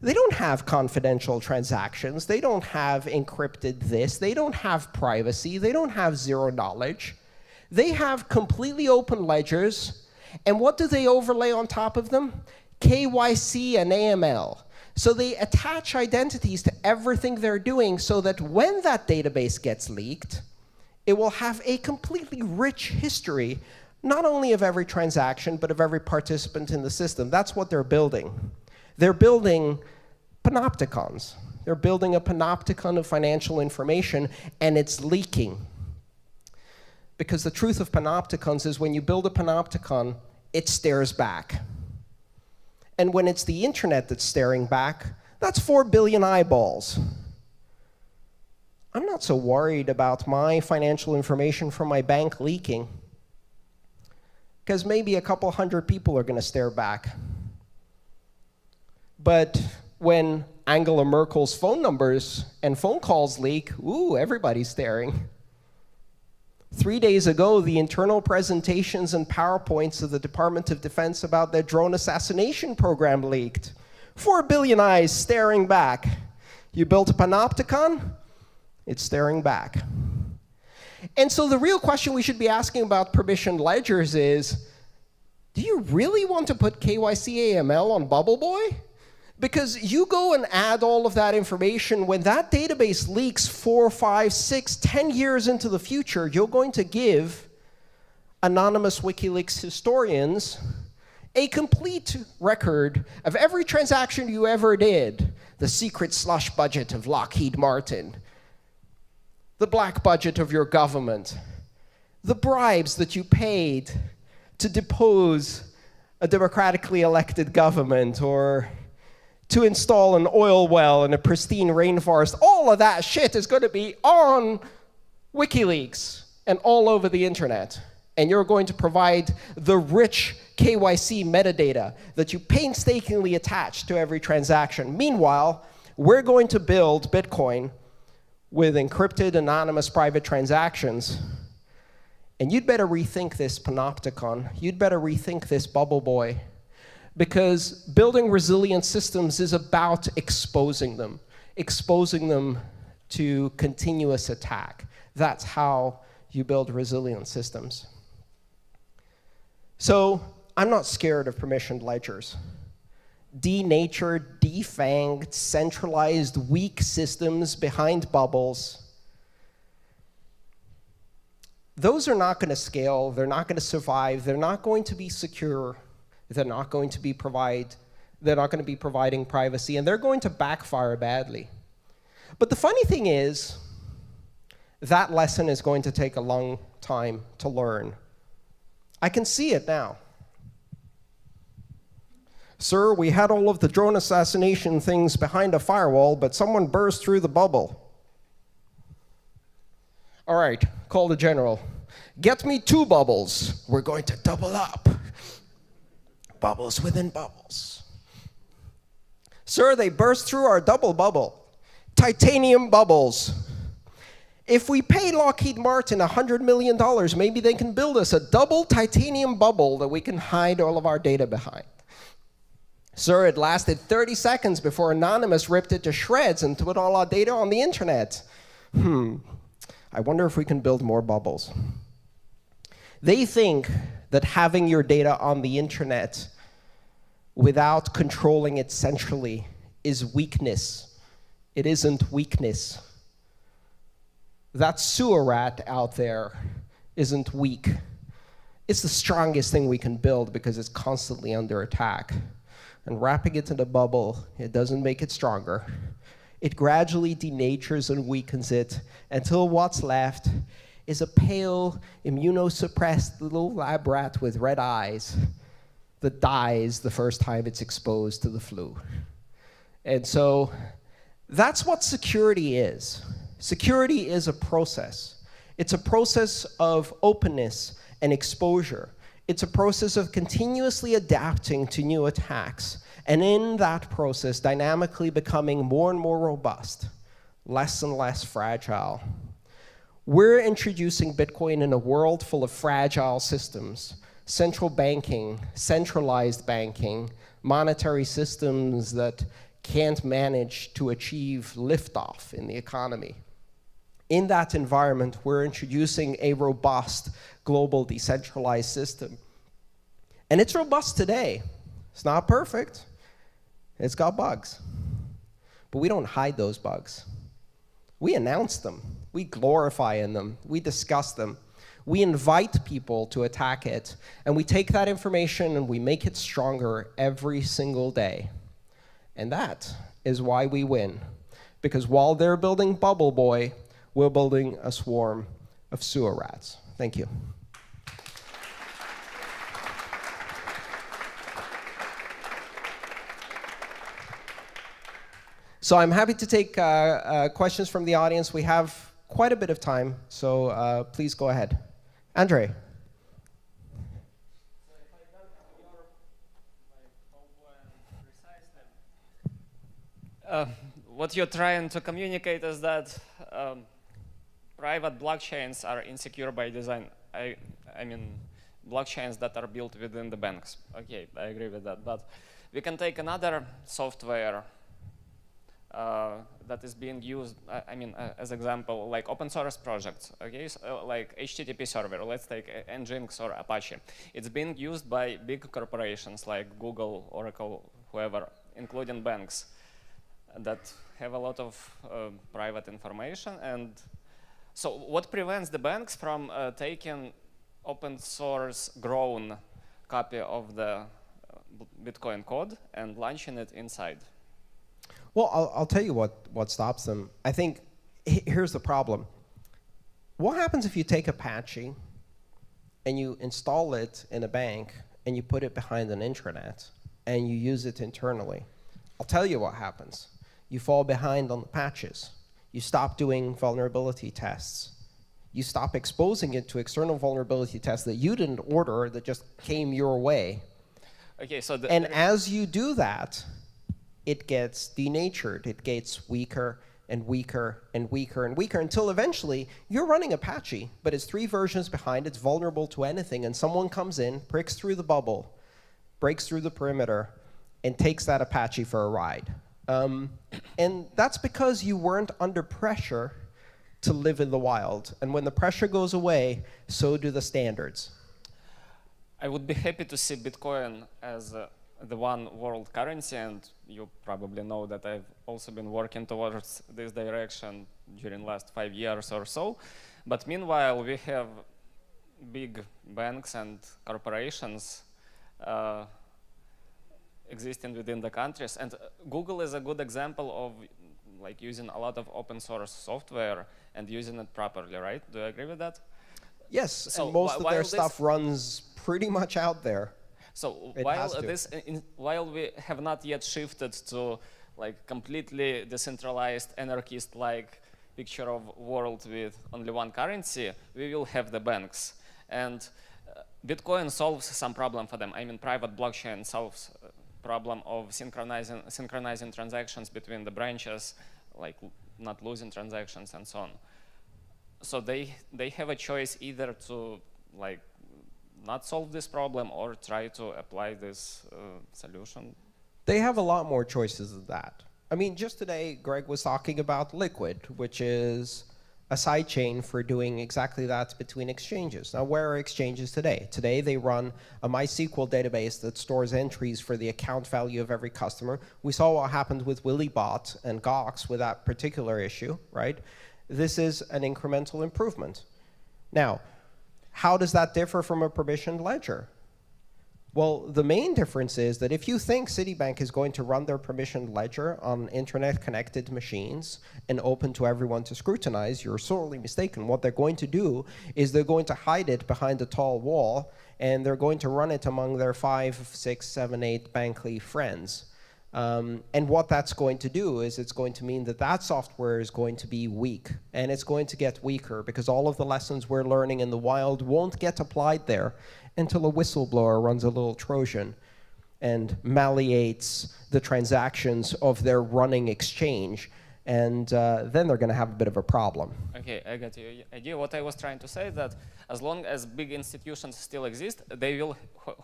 They don't have confidential transactions. They don't have encrypted this. They don't have privacy. They don't have zero knowledge. They have completely open ledgers. And what do they overlay on top of them? KYC and AML. So they attach identities to everything they're doing so that when that database gets leaked, it will have a completely rich history, not only of every transaction, but of every participant in the system. That's what they're building. They're building panopticons. They're building a panopticon of financial information, and it's leaking. Because the truth of panopticons is when you build a panopticon, it stares back. And when it's the internet that's staring back, that's 4 billion eyeballs. I'm not so worried about my financial information from my bank leaking, because maybe a couple hundred people are going to stare back. But when Angela Merkel's phone numbers and phone calls leak, ooh, everybody's staring. 3 days ago, the internal presentations and PowerPoints of the Department of Defense about their drone assassination program leaked. 4 billion eyes staring back. You built a panopticon, it's staring back. And so the real question we should be asking about permissioned ledgers is, do you really want to put KYC AML on Bubble Boy? Because you go and add all of that information, when that database leaks 4, 5, 6, 10 years into the future, you're going to give anonymous WikiLeaks historians a complete record of every transaction you ever did. The secret slush budget of Lockheed Martin, the black budget of your government, the bribes that you paid to depose a democratically elected government, or to install an oil well in a pristine rainforest. All of that shit is going to be on WikiLeaks and all over the internet. And you're going to provide the rich KYC metadata that you painstakingly attach to every transaction. Meanwhile, we're going to build Bitcoin with encrypted, anonymous private transactions. And you'd better rethink this panopticon. You'd better rethink this bubble boy. Because building resilient systems is about exposing them to continuous attack. That's how you build resilient systems. So I'm not scared of permissioned ledgers. Denatured, defanged, centralized, weak systems behind bubbles. Those are not going to scale. They're not going to survive. They're not going to be secure. They're not going to be providing privacy, and they're going to backfire badly. But the funny thing is, that lesson is going to take a long time to learn. I can see it now. Sir, we had all of the drone assassination things behind a firewall, but someone burst through the bubble. All right, call the general. Get me 2 bubbles. We're going to double up. Bubbles within bubbles. Sir, they burst through our double bubble. Titanium bubbles. If we pay Lockheed Martin $100 million, maybe they can build us a double titanium bubble that we can hide all of our data behind. Sir, it lasted 30 seconds before Anonymous ripped it to shreds and put all our data on the internet. I wonder if we can build more bubbles. They think that having your data on the internet without controlling it centrally is weakness. It isn't weakness. That sewer rat out there isn't weak. It's the strongest thing we can build because it's constantly under attack. And wrapping it in a bubble, it doesn't make it stronger. It gradually denatures and weakens it until what's left is a pale, immunosuppressed little lab rat with red eyes that dies the first time it's exposed to the flu. And so that's what security is. Security is a process. It's a process of openness and exposure. It's a process of continuously adapting to new attacks, and in that process, dynamically becoming more and more robust, less and less fragile. We're introducing Bitcoin in a world full of fragile systems, central banking, centralized banking, monetary systems that can't manage to achieve liftoff in the economy. In that environment, we're introducing a robust, global, decentralized system. And it's robust today. It's not perfect. It's got bugs. But we don't hide those bugs. We announce them. We glorify in them. We discuss them. We invite people to attack it. And we take that information and we make it stronger every single day. And that is why we win. Because while they're building Bubble Boy, we're building a swarm of sewer rats. Thank you. So I'm happy to take questions from the audience. We have quite a bit of time, so please go ahead. Andre. What you're trying to communicate is that private blockchains are insecure by design. I mean, blockchains that are built within the banks. Okay, I agree with that. But we can take another software that is being used, as example, like open source projects, okay? So, like HTTP server, let's take Nginx or Apache. It's being used by big corporations like Google, Oracle, whoever, including banks that have a lot of private information. And so what prevents the banks from taking open source grown copy of the Bitcoin code and launching it inside? Well, I'll tell you what stops them. I think here's the problem. What happens if you take Apache and you install it in a bank and you put it behind an intranet and you use it internally? I'll tell you what happens. You fall behind on the patches. You stop doing vulnerability tests. You stop exposing it to external vulnerability tests that you didn't order, that just came your way. Okay, so and as you do that, it gets denatured. It gets weaker and weaker and weaker and weaker until eventually you're running Apache, but it's 3 versions behind. It's vulnerable to anything, and someone comes in, pricks through the bubble, breaks through the perimeter, and takes that Apache for a ride. And that's because you weren't under pressure to live in the wild. And when the pressure goes away, so do the standards. I would be happy to see Bitcoin as the one world currency, and you probably know that I've also been working towards this direction during the last 5 years or so. But meanwhile, we have big banks and corporations existing within the countries. And Google is a good example of like using a lot of open source software and using it properly, right? Do you agree with that? Yes, So and most of their stuff runs pretty much out there. So It while has to. while we have not yet shifted to like completely decentralized anarchist-like picture of world with only one currency, we will have the banks. And Bitcoin solves some problem for them. I mean, private blockchain solves problem of synchronizing transactions between the branches, like not losing transactions and so on. So they have a choice either to like not solve this problem or try to apply this solution. They have a lot more choices than that. I mean, just today, Greg was talking about Liquid, which is a sidechain for doing exactly that between exchanges. Now, where are exchanges today? Today, they run a MySQL database that stores entries for the account value of every customer. We saw what happened with Willybot and Gox with that particular issue, right? This is an incremental improvement. Now, how does that differ from a permissioned ledger? Well, the main difference is that if you think Citibank is going to run their permissioned ledger on internet-connected machines and open to everyone to scrutinize, you're sorely mistaken. What they're going to do is they're going to hide it behind a tall wall, and they're going to run it among their 5, 6, 7, 8 Bankly friends. And what that's going to do is it's going to mean that that software is going to be weak, and it's going to get weaker because all of the lessons we're learning in the wild won't get applied there until a whistleblower runs a little Trojan and malleates the transactions of their running exchange, and then they're going to have a bit of a problem. Okay, I got your idea. What I was trying to say is that as long as big institutions still exist, they will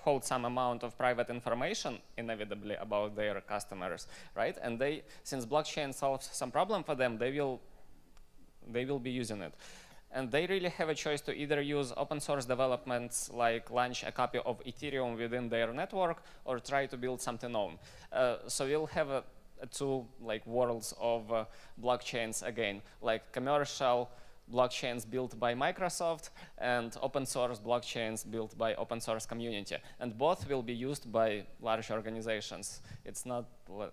hold some amount of private information inevitably about their customers, right? And they, since blockchain solves some problem for them, they will be using it. And they really have a choice to either use open source developments, like launch a copy of Ethereum within their network, or try to build something own. So we'll have two like worlds of blockchains again, like commercial blockchains built by Microsoft and open source blockchains built by open source community. And both will be used by large organizations. It's not like...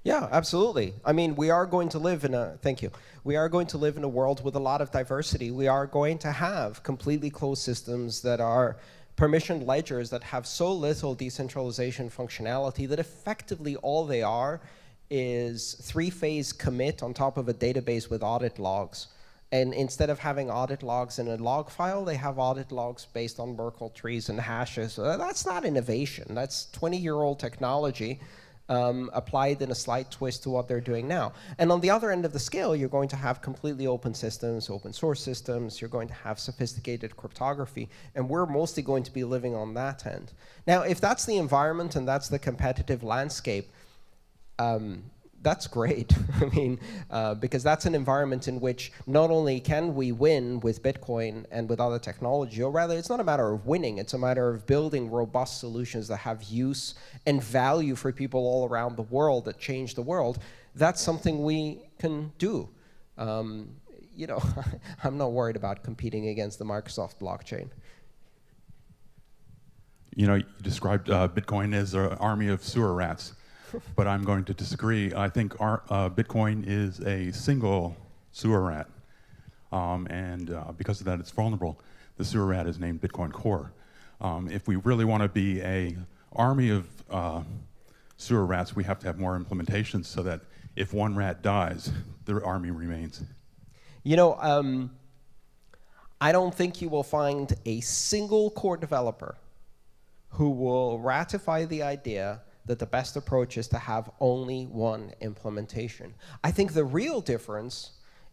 Yeah, absolutely. I mean, we are going to live in a, thank you. We are going to live in a world with a lot of diversity. We are going to have completely closed systems that are permissioned ledgers that have so little decentralization functionality that effectively all they are is three-phase commit on top of a database with audit logs. And instead of having audit logs in a log file, they have audit logs based on Merkle trees and hashes. That's not innovation. That's 20-year-old technology applied in a slight twist to what they're doing now. And on the other end of the scale, you're going to have completely open systems, open source systems. You're going to have sophisticated cryptography. And we're mostly going to be living on that end. Now, if that's the environment and that's the competitive landscape, that's great. I mean, because that's an environment in which not only can we win with Bitcoin and with other technology, or rather, it's not a matter of winning, it's a matter of building robust solutions that have use and value for people all around the world, that change the world. That's something we can do. You know, I'm not worried about competing against the Microsoft blockchain. You know, you described Bitcoin as an army of sewer rats. But I'm going to disagree. I think Bitcoin is a single sewer rat. And because of that, it's vulnerable. The sewer rat is named Bitcoin Core. If we really want to be an army of sewer rats, we have to have more implementations so that if one rat dies, the army remains. You know, I don't think you will find a single core developer who will ratify the idea that the best approach is to have only one implementation. I think the real difference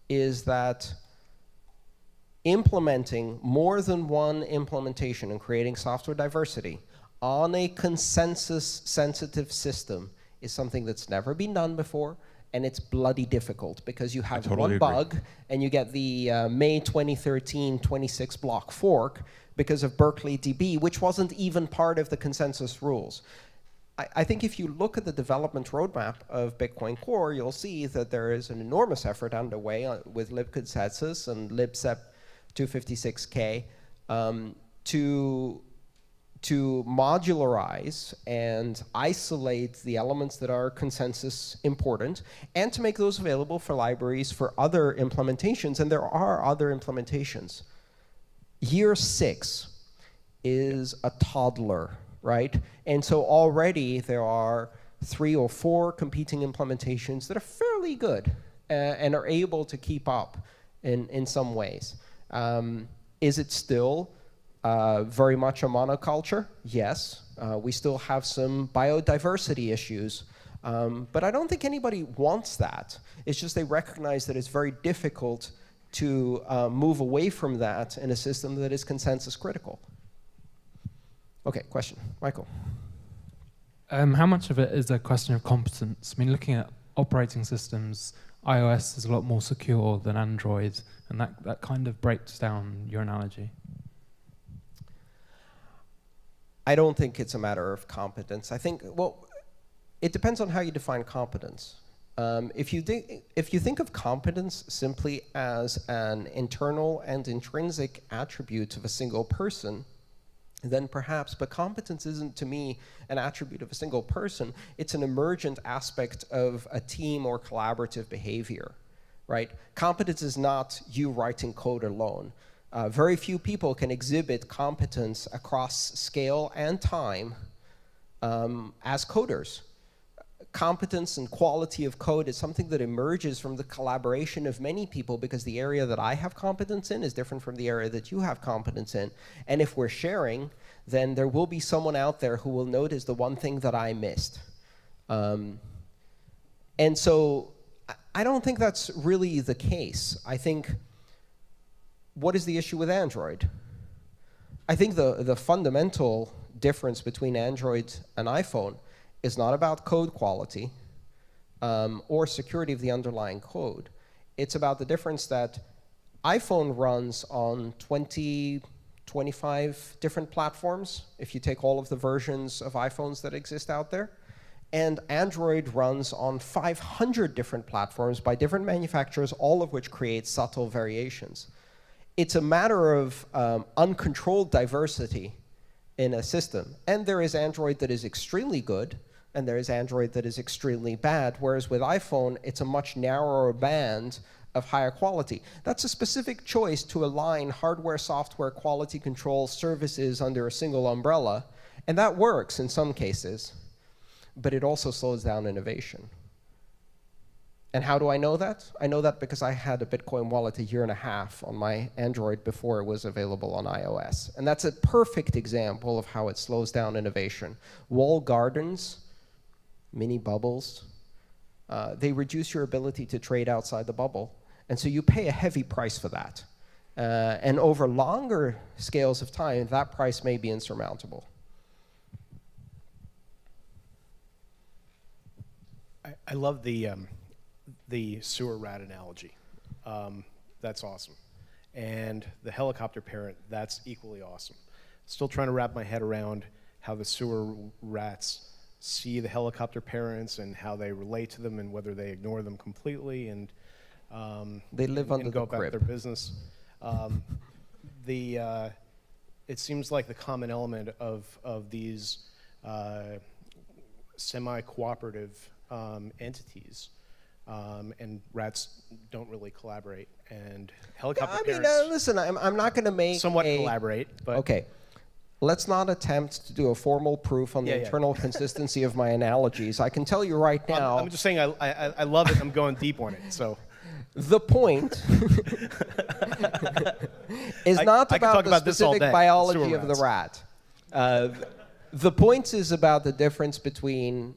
is that implementing more than one implementation and creating software diversity on a consensus-sensitive system is something that's never been done before, and it's bloody difficult because you have one bug and you get the May 2013 26 block fork because of Berkeley DB, which wasn't even part of the consensus rules. I think if you look at the development roadmap of Bitcoin Core, you'll see that there is an enormous effort underway with libconsensus and libsep 256K to modularize and isolate the elements that are consensus important and to make those available for libraries for other implementations. And there are other implementations. Year 6 is a toddler right? And so already there are 3 or 4 competing implementations that are fairly good and are able to keep up in some ways. Is it still very much a monoculture? Yes. We still have some biodiversity issues. But I don't think anybody wants that. It's just they recognize that it's very difficult to move away from that in a system that is consensus critical. Okay, question. Michael. How much of it is a question of competence? I mean, looking at operating systems, iOS is a lot more secure than Android, and that kind of breaks down your analogy. I don't think it's a matter of competence. I think, well, it depends on how you define competence. If you think of competence simply as an internal and intrinsic attribute of a single person, then perhaps, but competence isn't to me an attribute of a single person, it's an emergent aspect of a team or collaborative behavior, right? Competence is not you writing code alone. Very few people can exhibit competence across scale and time as coders. Competence and quality of code is something that emerges from the collaboration of many people, because the area that I have competence in is different from the area that you have competence in. And if we're sharing, then there will be someone out there who will notice the one thing that I missed. And so I don't think that's really the case. I think, what is the issue with Android? I think the fundamental difference between Android and iPhone is not about code quality or security of the underlying code. It's about the difference that iPhone runs on 20, 25 different platforms, if you take all of the versions of iPhones that exist out there. And Android runs on 500 different platforms by different manufacturers, all of which create subtle variations. It's a matter of uncontrolled diversity in a system. And there is Android that is extremely good, and there is Android that is extremely bad, whereas with iPhone, it's a much narrower band of higher quality. That's a specific choice to align hardware, software, quality control services under a single umbrella, and that works in some cases, but it also slows down innovation. And how do I know that? I know that because I had a Bitcoin wallet 1.5 years on my Android before it was available on iOS. And that's a perfect example of how it slows down innovation. Walled gardens, mini bubbles, they reduce your ability to trade outside the bubble. And so you pay a heavy price for that. And over longer scales of time, that price may be insurmountable. I love the sewer rat analogy. That's awesome. And the helicopter parent, that's equally awesome. Still trying to wrap my head around how the sewer rats see the helicopter parents and how they relate to them and whether they ignore them completely and they live under and go the about crib. their business. It seems like the common element of these semi-cooperative entities, and rats don't really collaborate, and helicopter parents listen, I'm not going to make somewhat collaborate, but okay. Let's not attempt to do a formal proof on the internal consistency of my analogies. I can tell you right now. I'm just saying I love it. I'm going deep on it. So the point is not about the specific biology of the rat. The point is about the difference between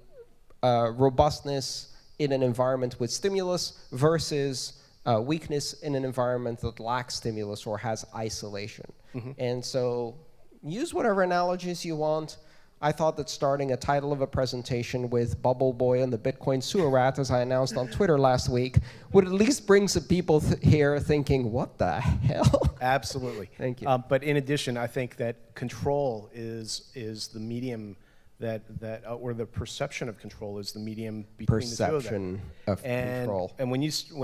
robustness in an environment with stimulus versus weakness in an environment that lacks stimulus or has isolation. And so use whatever analogies you want. I thought that starting a title of a presentation with Bubble Boy and the Bitcoin sewer rat, as I announced on Twitter last week, would at least bring some people here thinking, what the hell? Absolutely. Thank you. But in addition, I think that control is the medium that or the perception of control is the medium between the two of them. Control. And when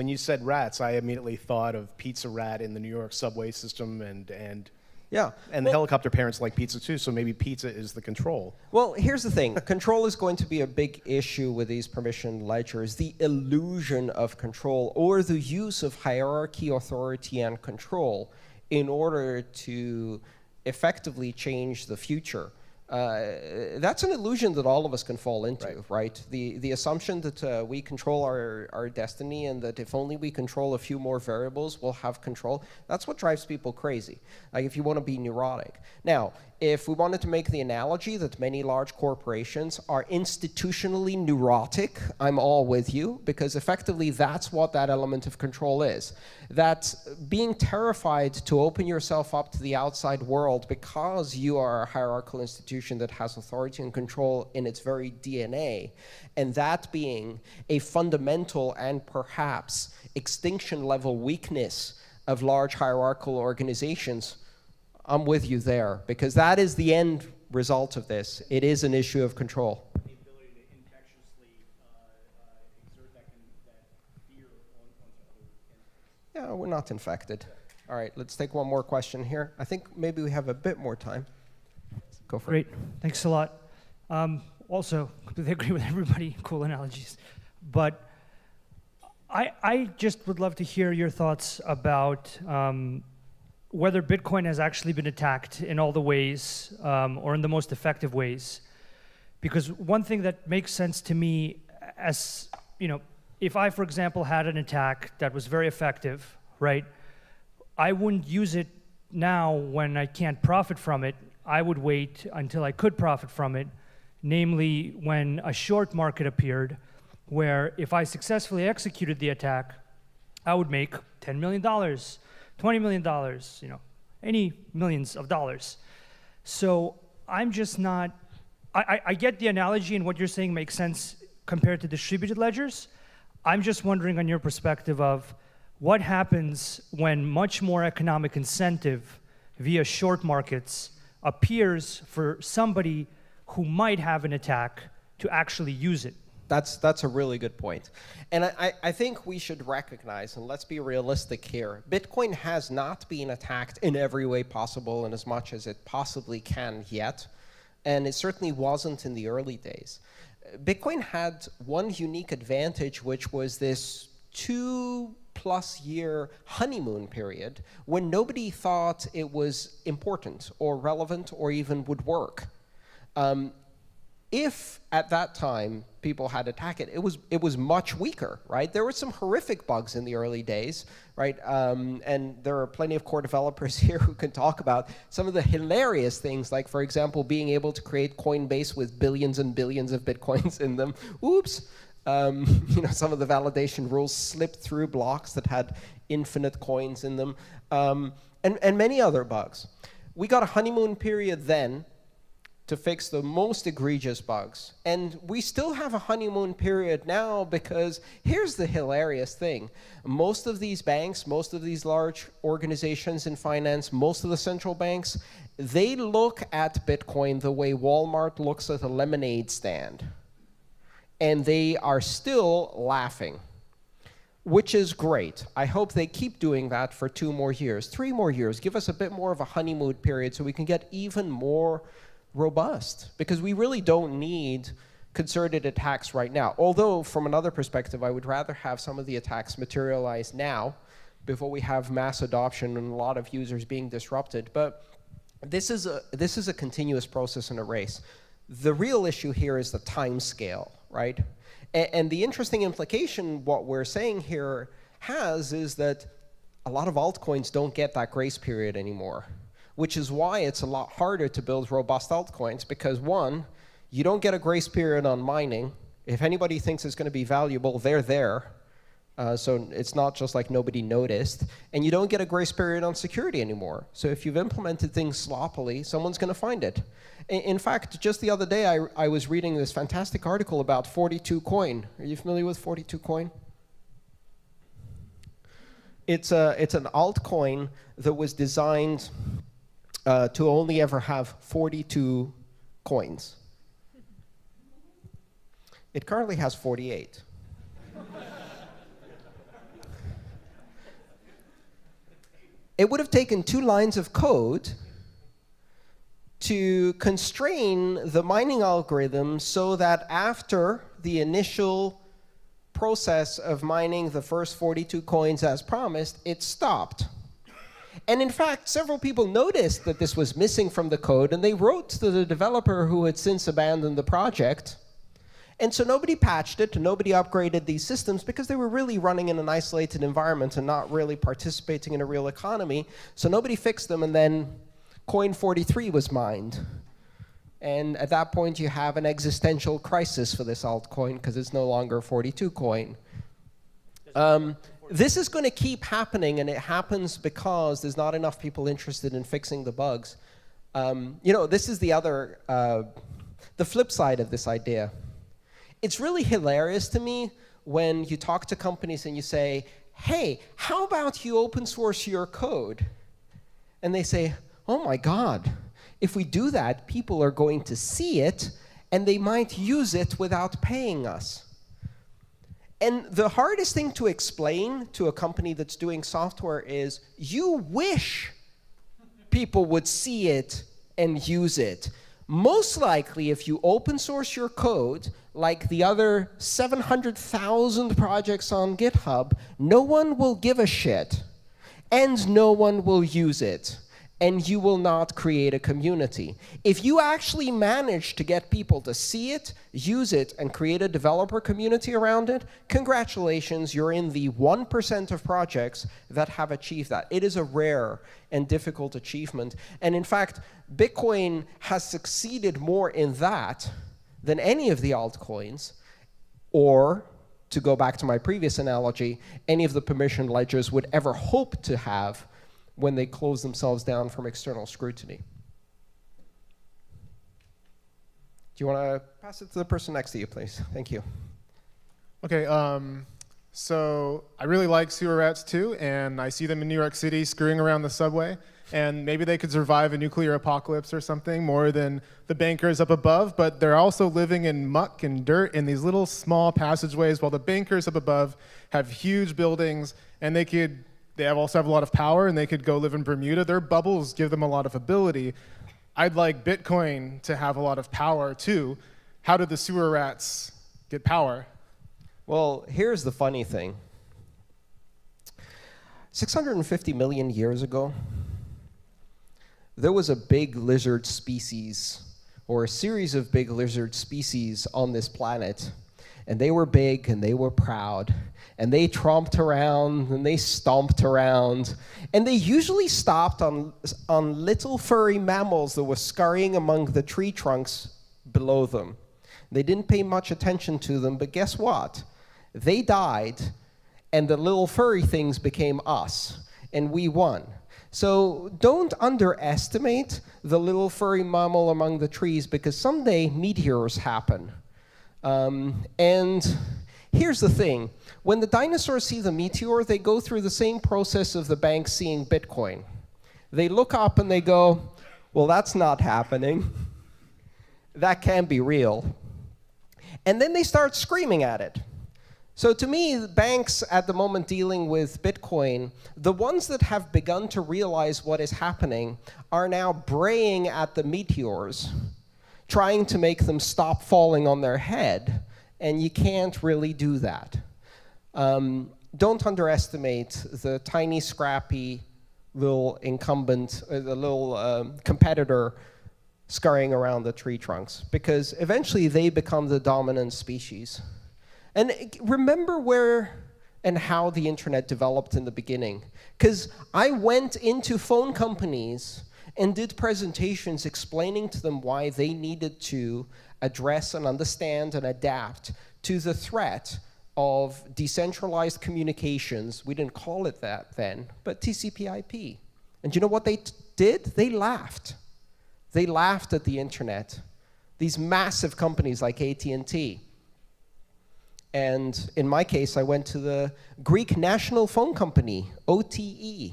you said rats, I immediately thought of Pizza Rat in the New York subway system and yeah. And the helicopter parents like pizza too, so maybe pizza is the control. Well, here's the thing. Control is going to be a big issue with these permission ledgers. The illusion of control or the use of hierarchy, authority, and control in order to effectively change the future. That's an illusion that all of us can fall into, right? The assumption that we control our destiny and that if only we control a few more variables, we'll have control. That's what drives people crazy, like if you want to be neurotic. Now, if we wanted to make the analogy that many large corporations are institutionally neurotic, I'm all with you, because effectively that's what that element of control is. That being terrified to open yourself up to the outside world because you are a hierarchical institution that has authority and control in its very DNA, and that being a fundamental and perhaps extinction level weakness of large hierarchical organizations, I'm with you there, because that is the end result of this. It is an issue of control. The ability to infectiously exert that fear onto other entities. Yeah, we're not infected. All right, let's take one more question here. I think maybe we have a bit more time. Go for it. Great, thanks a lot. Also, completely agree with everybody, cool analogies. But I just would love to hear your thoughts about whether Bitcoin has actually been attacked in all the ways or in the most effective ways. Because one thing that makes sense to me, as you know, if I, for example, had an attack that was very effective, right, I wouldn't use it now when I can't profit from it. I would wait until I could profit from it, namely when a short market appeared, where if I successfully executed the attack, I would make $10 million. $20 million, you know, any millions of dollars. So I'm just not, I get the analogy and what you're saying makes sense compared to distributed ledgers. I'm just wondering on your perspective of what happens when much more economic incentive via short markets appears for somebody who might have an attack to actually use it. That's a really good point. And I think we should recognize, and let's be realistic here, Bitcoin has not been attacked in every way possible and as much as it possibly can yet. And it certainly wasn't in the early days. Bitcoin had one unique advantage, which was this 2+ year honeymoon period when nobody thought it was important or relevant or even would work. If at that time people had attacked it, it was much weaker, right? There were some horrific bugs in the early days, right? And there are plenty of core developers here who can talk about some of the hilarious things, like, for example, being able to create Coinbase with billions and billions of Bitcoins in them. Oops. You know, some of the validation rules slipped through blocks that had infinite coins in them, and many other bugs. We got a honeymoon period then to fix the most egregious bugs. And we still have a honeymoon period now, because here's the hilarious thing. Most of these banks, most of these large organizations in finance, most of the central banks, they look at Bitcoin the way Walmart looks at a lemonade stand. And they are still laughing, which is great. I hope they keep doing that for 2 more years, 3 more years. Give us a bit more of a honeymoon period so we can get even more robust, because we really don't need concerted attacks right now. Although, from another perspective, I would rather have some of the attacks materialize now before we have mass adoption and a lot of users being disrupted. But this is a continuous process and a race. The real issue here is the time scale, right? And the interesting implication what we're saying here is that a lot of altcoins don't get that grace period anymore, which is why it's a lot harder to build robust altcoins, because one, you don't get a grace period on mining. If anybody thinks it's going to be valuable, they're there. So it's not just like nobody noticed. And you don't get a grace period on security anymore. So if you've implemented things sloppily, someone's going to find it. In fact, just the other day, I was reading this fantastic article about 42 coin. Are you familiar with 42 coin? It's an altcoin that was designed to only ever have 42 coins. It currently has 48. It would have taken 2 lines of code to constrain the mining algorithm so that after the initial process of mining the first 42 coins as promised, it stopped. And in fact, several people noticed that this was missing from the code, and they wrote to the developer who had since abandoned the project. And so nobody patched it, and nobody upgraded these systems because they were really running in an isolated environment and not really participating in a real economy. So nobody fixed them, and then coin 43 was mined. And at that point, you have an existential crisis for this altcoin because it's no longer a 42 coin. This is going to keep happening, and it happens because there's not enough people interested in fixing the bugs. You know, this is the other, the flip side of this idea. It's really hilarious to me when you talk to companies and you say, hey, how about you open source your code? And they say, oh my God, if we do that, people are going to see it, and they might use it without paying us. And the hardest thing to explain to a company that's doing software is, you wish people would see it and use it. Most likely, if you open source your code, like the other 700,000 projects on GitHub, no one will give a shit, and no one will use it. And you will not create a community. If you actually manage to get people to see it, use it, and create a developer community around it, congratulations, you're in the 1% of projects that have achieved that. It is a rare and difficult achievement. And in fact, Bitcoin has succeeded more in that than any of the altcoins, or, to go back to my previous analogy, any of the permission ledgers would ever hope to have when they close themselves down from external scrutiny. Do you want to pass it to the person next to you, please? Thank you. Okay, so I really like sewer rats too, and I see them in New York City scurrying around the subway, and maybe they could survive a nuclear apocalypse or something more than the bankers up above, but they're also living in muck and dirt in these little small passageways, while the bankers up above have huge buildings, and they also have a lot of power, and they could go live in Bermuda. Their bubbles give them a lot of ability. I'd like Bitcoin to have a lot of power too. How did the sewer rats get power? Well, here's the funny thing. 650 million years ago, there was a big lizard species, or a series of big lizard species on this planet. And they were big, and they were proud. And they tromped around, and they stomped around. And they usually stopped on little furry mammals that were scurrying among the tree trunks below them. They didn't pay much attention to them, but guess what? They died, and the little furry things became us, and we won. So don't underestimate the little furry mammal among the trees, because someday meteors happen. And here's the thing. When the dinosaurs see the meteor, they go through the same process of the banks seeing Bitcoin. They look up and they go, well, that's not happening. That can't be real. And then they start screaming at it. So to me, the banks at the moment dealing with Bitcoin, the ones that have begun to realize what is happening are now braying at the meteors, trying to make them stop falling on their head. And you can't really do that. Don't underestimate the tiny, scrappy little incumbent, the little competitor scurrying around the tree trunks, because eventually they become the dominant species. And remember where and how the internet developed in the beginning. Because I went into phone companies and did presentations explaining to them why they needed to address and understand and adapt to the threat of decentralized communications. We didn't call it that then, but TCP/IP. And you know what they did? They laughed. They laughed at the internet. These massive companies like AT&T. And in my case, I went to the Greek national phone company, OTE. It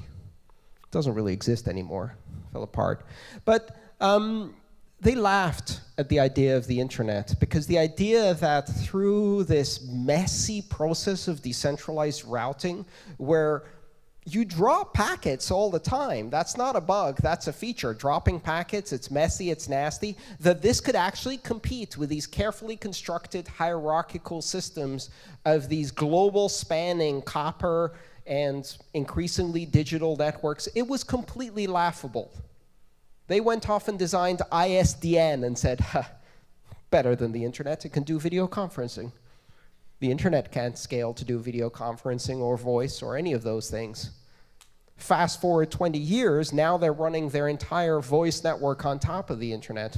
doesn't really exist anymore. Fell apart. But they laughed at the idea of the internet, because the idea that through this messy process of decentralized routing, where you drop packets all the time, that's not a bug, that's a feature. Dropping packets, it's messy, it's nasty, that this could actually compete with these carefully constructed hierarchical systems of these global spanning copper and increasingly digital networks, it was completely laughable. They went off and designed ISDN and said, ha, better than the internet, it can do video conferencing. The internet can't scale to do video conferencing or voice or any of those things. Fast forward 20 years, now they're running their entire voice network on top of the internet.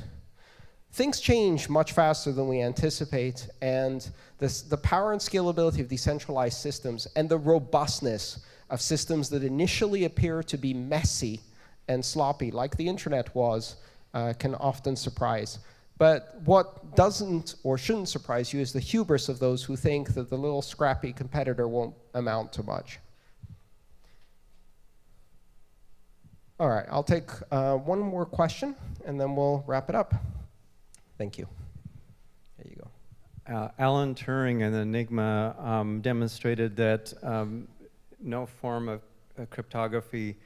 Things change much faster than we anticipate, and the power and scalability of decentralized systems and the robustness of systems that initially appear to be messy and sloppy, like the internet was, can often surprise. But what doesn't or shouldn't surprise you is the hubris of those who think that the little scrappy competitor won't amount to much. All right, I'll take one more question, and then we'll wrap it up. Thank you. There you go. Alan Turing and Enigma demonstrated that no form of cryptography,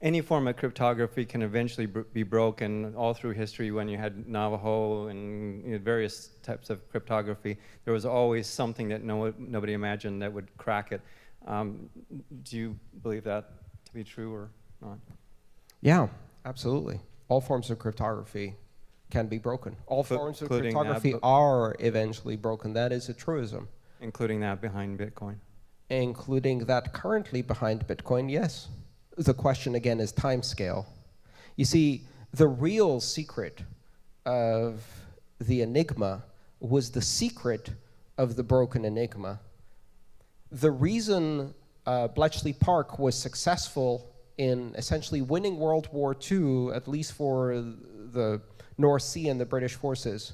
any form of cryptography can eventually be broken. All through history, when you had Navajo and various types of cryptography, there was always something that nobody imagined that would crack it. Do you believe that to be true or not? Yeah, absolutely. All forms of cryptography can be broken. All forms of cryptography are eventually broken. That is a truism. Including that behind Bitcoin? Including that currently behind Bitcoin, yes. The question again is timescale. You see, the real secret of the Enigma was the secret of the broken Enigma. The reason Bletchley Park was successful in essentially winning World War II, at least for the North Sea and the British forces,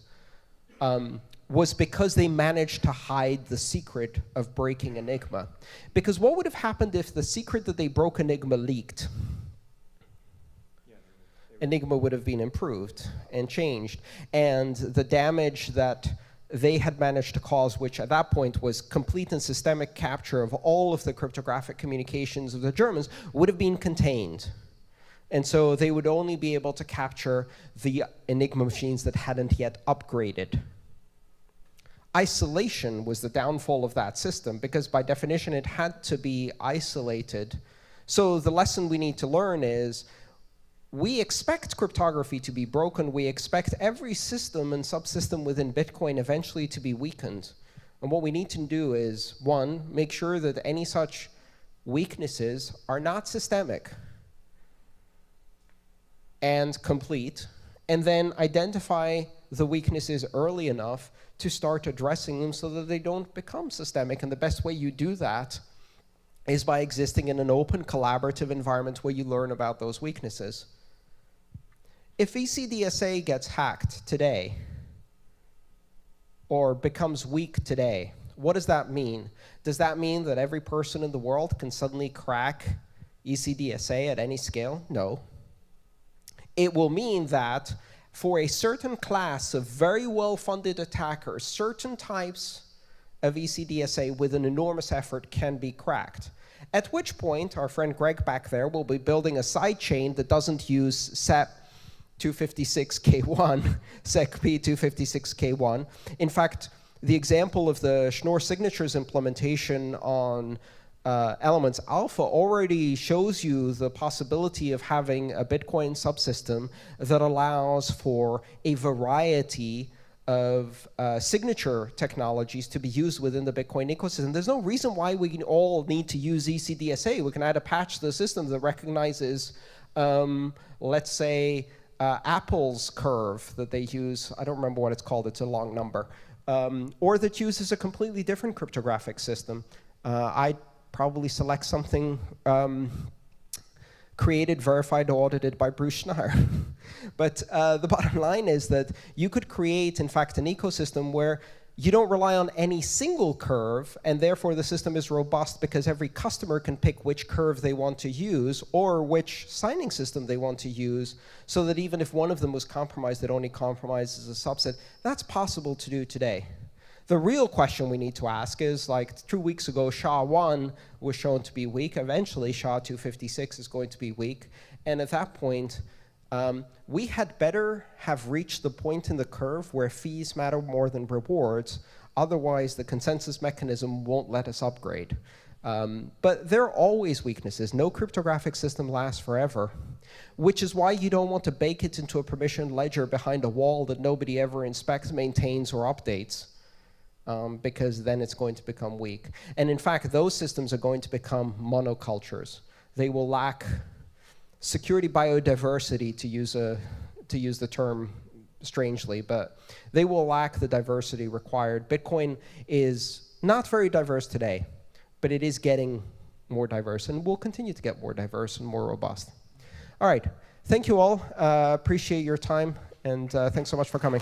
was because they managed to hide the secret of breaking Enigma. Because what would have happened if the secret that they broke Enigma leaked? Enigma would have been improved and changed. And the damage that they had managed to cause, which at that point was complete and systemic capture of all of the cryptographic communications of the Germans, would have been contained. And so they would only be able to capture the Enigma machines that hadn't yet upgraded. Isolation was the downfall of that system, because by definition it had to be isolated. So the lesson we need to learn is, we expect cryptography to be broken. We expect every system and subsystem within Bitcoin eventually to be weakened. And what we need to do is, one, make sure that any such weaknesses are not systemic and complete, and then identify the weaknesses early enough to start addressing them so that they don't become systemic. And the best way you do that is by existing in an open, collaborative environment where you learn about those weaknesses. If ECDSA gets hacked today, or becomes weak today, what does that mean? Does that mean that every person in the world can suddenly crack ECDSA at any scale? No. It will mean that for a certain class of very well-funded attackers, certain types of ECDSA with an enormous effort can be cracked. At which point, our friend Greg back there will be building a sidechain that doesn't use SEP 256K1, SECP 256K1. In fact, the example of the Schnorr signatures implementation on Elements Alpha already shows you the possibility of having a Bitcoin subsystem that allows for a variety of signature technologies to be used within the Bitcoin ecosystem. There's no reason why we all need to use ECDSA. We can add a patch to the system that recognizes, let's say, Apple's curve that they use. I don't remember what it's called. It's a long number. Or that uses a completely different cryptographic system. I'd probably select something created, verified, audited by Bruce Schneier. But the bottom line is that you could create, in fact, an ecosystem where you don't rely on any single curve, and therefore the system is robust because every customer can pick which curve they want to use or which signing system they want to use, so that even if one of them was compromised, it only compromises a subset. That's possible to do today. The real question we need to ask is, like 2 weeks ago, SHA-1 was shown to be weak. Eventually, SHA-256 is going to be weak. And at that point, we had better have reached the point in the curve where fees matter more than rewards. Otherwise, the consensus mechanism won't let us upgrade. But there are always weaknesses. No cryptographic system lasts forever, which is why you don't want to bake it into a permissioned ledger behind a wall that nobody ever inspects, maintains, or updates, because then it's going to become weak. And in fact, those systems are going to become monocultures. They will lack security biodiversity, to use the term strangely, but they will lack the diversity required. Bitcoin is not very diverse today, but it is getting more diverse and will continue to get more diverse and more robust. All right, thank you all. Appreciate your time, and thanks so much for coming.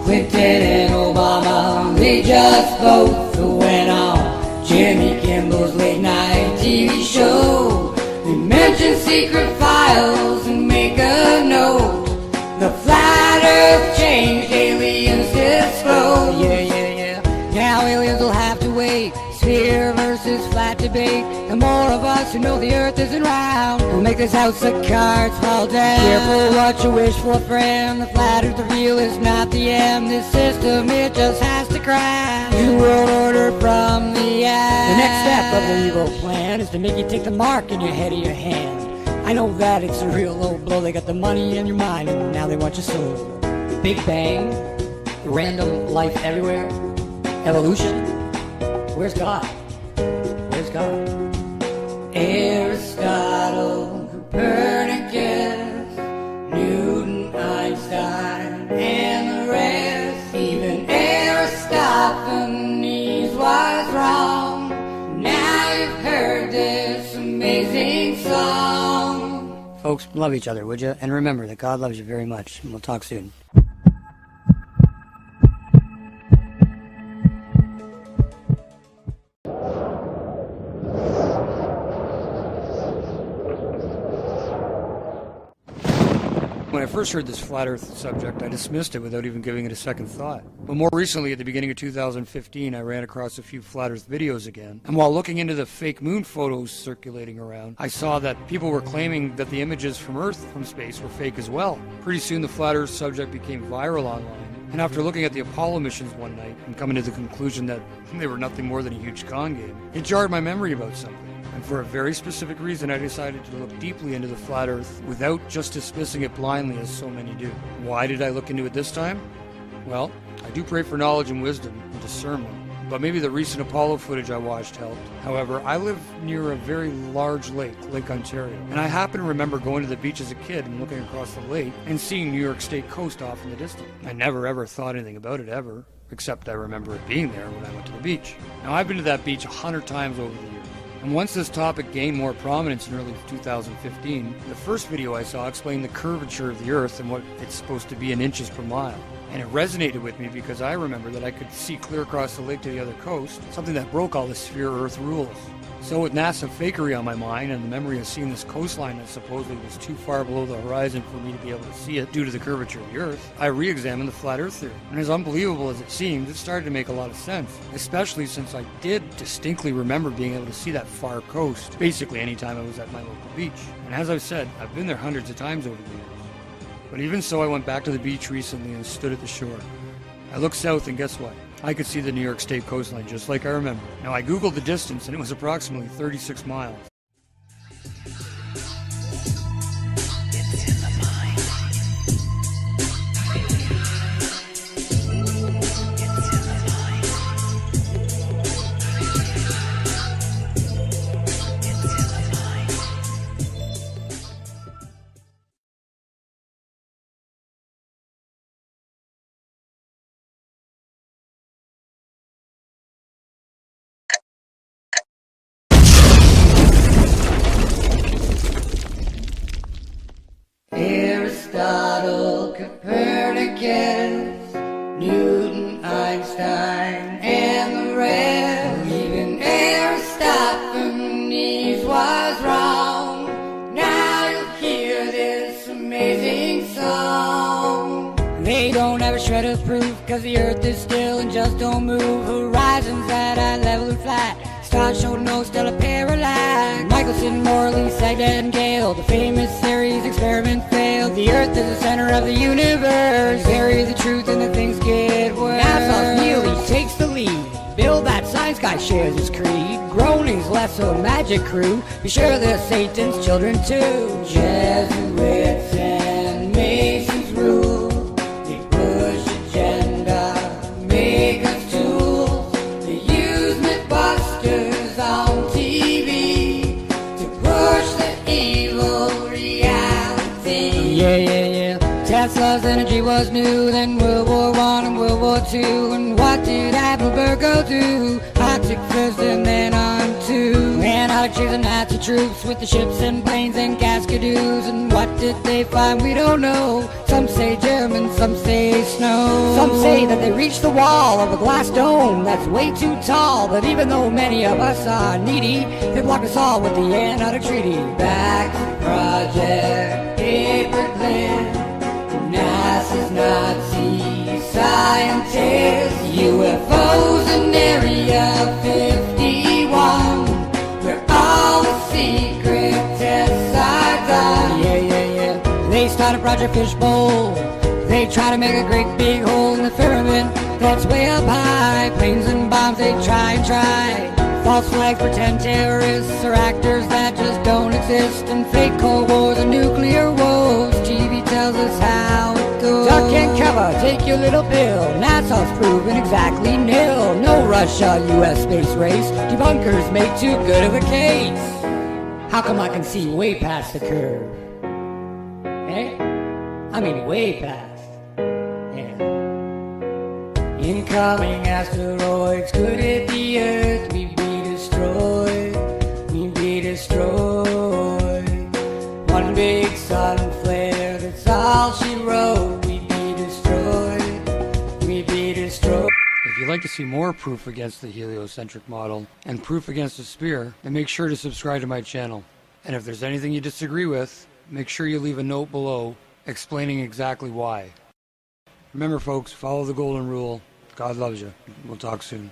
Clinton and Obama, they just both went on Jimmy Kimmel's late night TV show. They mention secret files and make a note. The flat earth changed, aliens disclosed. Now aliens will have to wait. Sphere versus flat debate. The more of us who know the earth isn't round will make this house of cards fall down. Careful what you wish for, friend. The flat earth, the real is not the end. This system, it just has to crash. New world order from the end. The next step of the evil plan is to make you take the mark in your head or your hand. I know that it's a real low blow. They got the money in your mind and now they want your soul. Big Bang, random life everywhere, evolution. Where's God? Where's God? Aristotle, Copernicus, Newton, Einstein, and the rest. Even Aristophanes was wrong. Now you've heard this amazing song. Folks, love each other, would you? And remember that God loves you very much. And we'll talk soon. When I first heard this flat earth subject, I dismissed it without even giving it a second thought. But more recently, at the beginning of 2015, I ran across a few flat earth videos again. And while looking into the fake moon photos circulating around, I saw that people were claiming that the images from Earth from space were fake as well. Pretty soon, the flat earth subject became viral online. And after looking at the Apollo missions one night and coming to the conclusion that they were nothing more than a huge con game, it jarred my memory about something. And for a very specific reason, I decided to look deeply into the flat earth without just dismissing it blindly as so many do. Why did I look into it this time? Well, I do pray for knowledge and wisdom and discernment, but maybe the recent Apollo footage I watched helped. However, I live near a very large lake, Lake Ontario, and I happen to remember going to the beach as a kid and looking across the lake and seeing New York State coast off in the distance. I never ever thought anything about it ever, except I remember it being there when I went to the beach. Now, I've been to that beach 100 times over the years. And once this topic gained more prominence in early 2015, the first video I saw explained the curvature of the Earth and what it's supposed to be in inches per mile. And it resonated with me because I remember that I could see clear across the lake to the other coast, something that broke all the sphere Earth rules. So with NASA fakery on my mind and the memory of seeing this coastline that supposedly was too far below the horizon for me to be able to see it due to the curvature of the Earth, I re-examined the flat Earth theory. And as unbelievable as it seemed, it started to make a lot of sense, especially since I did distinctly remember being able to see that far coast basically anytime I was at my local beach. And as I've said, I've been there hundreds of times over the years. But even so, I went back to the beach recently and stood at the shore. I looked south and guess what? I could see the New York State coastline just like I remember. Now I googled the distance and it was approximately 36 miles. shred of proof, cause the earth is still and just don't move. Horizons at eye level and flat, stars show no stellar parallax. Michelson, Morley, Sagdad, and Gale, the famous series experiment failed. The earth is the center of the universe, bury the truth and the things get worse. NASA's Neely takes the lead, Bill, that science guy, shares his creed. Groaning's less a magic crew, be sure they're Satan's children too. Jesuits and Masons rule, they push agenda, make us tools. They use Mythbusters on TV to push the evil reality. Yeah. Tesla's energy was new, then World War I and World War II. And what did Heidelberg go do? Toxic first and then on to Antarctic trees and Nazi troops with the ships and planes and cascadoos. And what did they find? We don't know. Some say German, some say snow. Some say that they reached the wall of a glass dome that's way too tall. But even though many of us are needy, they blocked us all with the Antarctic Treaty. Back to Project Paperclip, NASA's Nazi scientists, UFOs in Area 51, where all the secret tests are done. Yeah. They start a Project Fishbowl. They try to make a great big hole in the firmament that's way up high. Planes and bombs, they try and try. False flags, pretend terrorists, or actors that just don't exist. And fake Cold Wars and nuclear woes. TV tells us how it goes. Duck and cover, take your little pill. NASA's proven exactly nil. No Russia-US space race. Debunkers make too good of a case. How come I can see way past the curve? Eh? I mean way past. Yeah. Incoming asteroids, could it be Earth? We'd be destroyed. We'd be destroyed. One big sun flare, that's all she wrote. We'd be destroyed. We'd be destroyed. If you'd like to see more proof against the heliocentric model and proof against the sphere, then make sure to subscribe to my channel. And if there's anything you disagree with, make sure you leave a note below explaining exactly why. Remember folks, follow the golden rule. God loves you. We'll talk soon.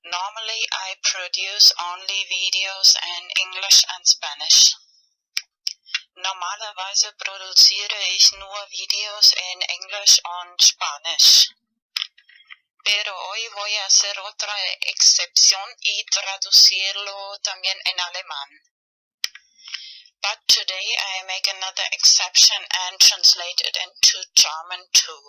Normally I produce only videos in English and Spanish. Normalerweise produziere ich nur Videos in Englisch und Spanisch. pero hoy voy a hacer otra excepción y traducirlo también en alemán. But today I make another exception and translate it into German too.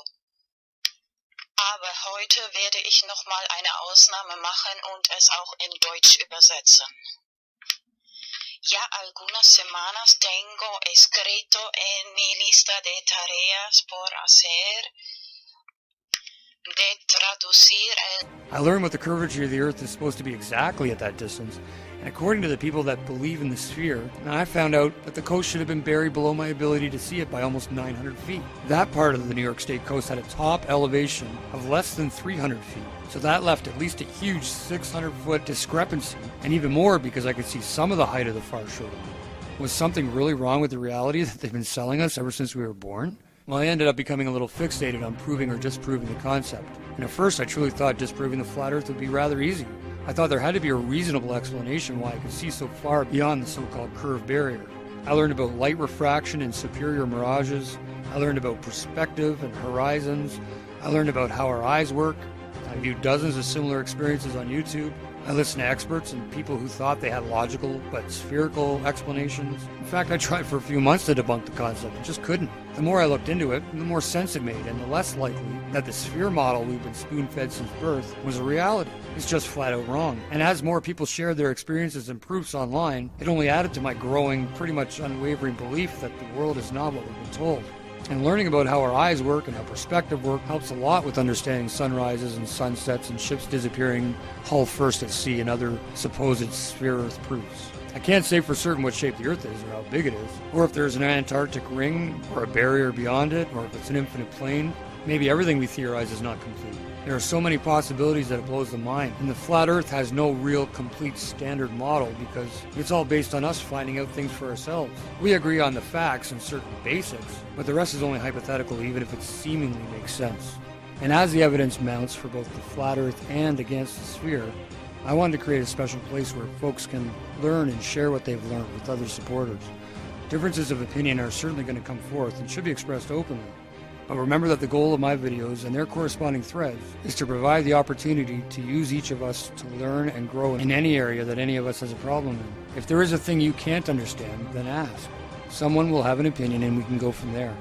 Aber heute werde ich nochmal eine Ausnahme machen und es auch in Deutsch übersetzen. Ya algunas semanas tengo escrito en mi lista de tareas por hacer de traducir el... I learned what the curvature of the Earth is supposed to be exactly at that distance, and according to the people that believe in the sphere, I found out that the coast should have been buried below my ability to see it by almost 900 feet. That part of the New York State coast had a top elevation of less than 300 feet, so that left at least a huge 600-foot discrepancy, and even more because I could see some of the height of the far shoreline. Was something really wrong with the reality that they've been selling us ever since we were born? Well, I ended up becoming a little fixated on proving or disproving the concept. And at first I truly thought disproving the flat Earth would be rather easy. I thought there had to be a reasonable explanation why I could see so far beyond the so-called curve barrier. I learned about light refraction and superior mirages. I learned about perspective and horizons. I learned about how our eyes work. I viewed dozens of similar experiences on YouTube. I listened to experts and people who thought they had logical but spherical explanations. In fact, I tried for a few months to debunk the concept and just couldn't. The more I looked into it, the more sense it made, and the less likely that the sphere model we've been spoon-fed since birth was a reality. It's just flat out wrong. And as more people shared their experiences and proofs online, it only added to my growing, pretty much unwavering belief that the world is not what we've been told. And learning about how our eyes work and how perspective work helps a lot with understanding sunrises and sunsets and ships disappearing hull first at sea and other supposed sphere Earth proofs. I can't say for certain what shape the Earth is or how big it is, or if there's an Antarctic ring or a barrier beyond it, or if it's an infinite plane. Maybe everything we theorize is not complete. There are so many possibilities that it blows the mind, and the flat Earth has no real complete standard model because it's all based on us finding out things for ourselves. We agree on the facts and certain basics, but the rest is only hypothetical even if it seemingly makes sense. And as the evidence mounts for both the flat Earth and against the sphere, I wanted to create a special place where folks can learn and share what they've learned with other supporters. Differences of opinion are certainly going to come forth and should be expressed openly. But remember that the goal of my videos and their corresponding threads is to provide the opportunity to use each of us to learn and grow in any area that any of us has a problem in. If there is a thing you can't understand, then ask. Someone will have an opinion and we can go from there.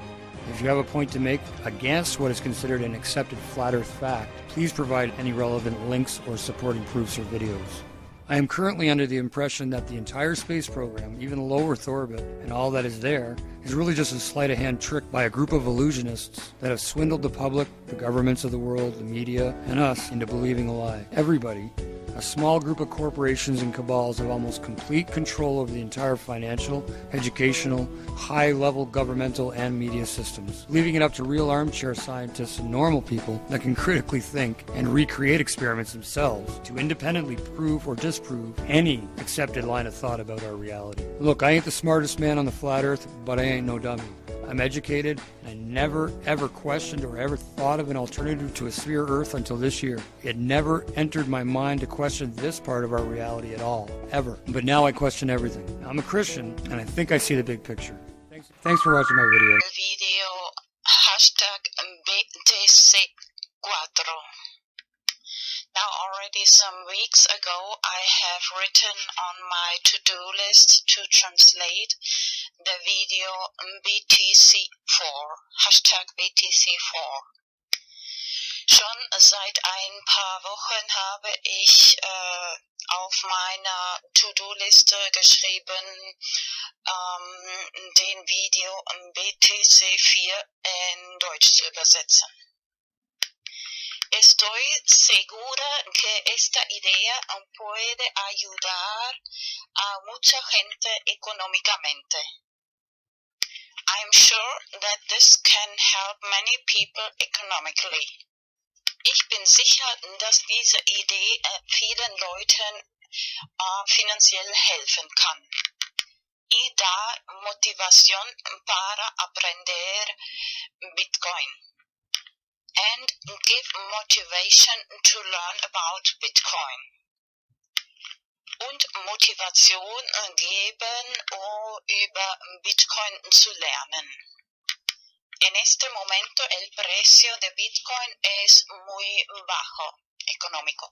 If you have a point to make against what is considered an accepted flat Earth fact, please provide any relevant links or supporting proofs or videos. I am currently under the impression that the entire space program, even the low Earth orbit, and all that is there, is really just a sleight-of-hand trick by a group of illusionists that have swindled the public, the governments of the world, the media, and us into believing a lie. Everybody, a small group of corporations and cabals have almost complete control over the entire financial, educational, high-level governmental and media systems, leaving it up to real armchair scientists and normal people that can critically think and recreate experiments themselves to independently prove or disprove any accepted line of thought about our reality. Look, I ain't the smartest man on the flat Earth, but I ain't no dummy. I'm educated, and I never ever questioned or ever thought of an alternative to a sphere Earth until this year. It never entered my mind to question this part of our reality at all, ever. But now I question everything. I'm a Christian, and I think I see the big picture. Thanks for watching my video. Video hashtag BTC4. Now already some weeks ago I have written on my to-do list to translate the video BTC4, hashtag BTC4. Schon seit ein paar Wochen habe ich auf meiner To-Do-Liste geschrieben, den Video BTC4 in Deutsch zu übersetzen. Estoy segura que esta idea puede ayudar a mucha gente económicamente. I'm sure that this can help many people economically. Ich bin sicher, dass diese Idee vielen Leuten finanziell helfen kann. Y da motivación para aprender Bitcoin. And give motivation to learn about Bitcoin. Und Motivation geben, um über Bitcoin zu lernen. En este momento el precio de Bitcoin es muy bajo, económico.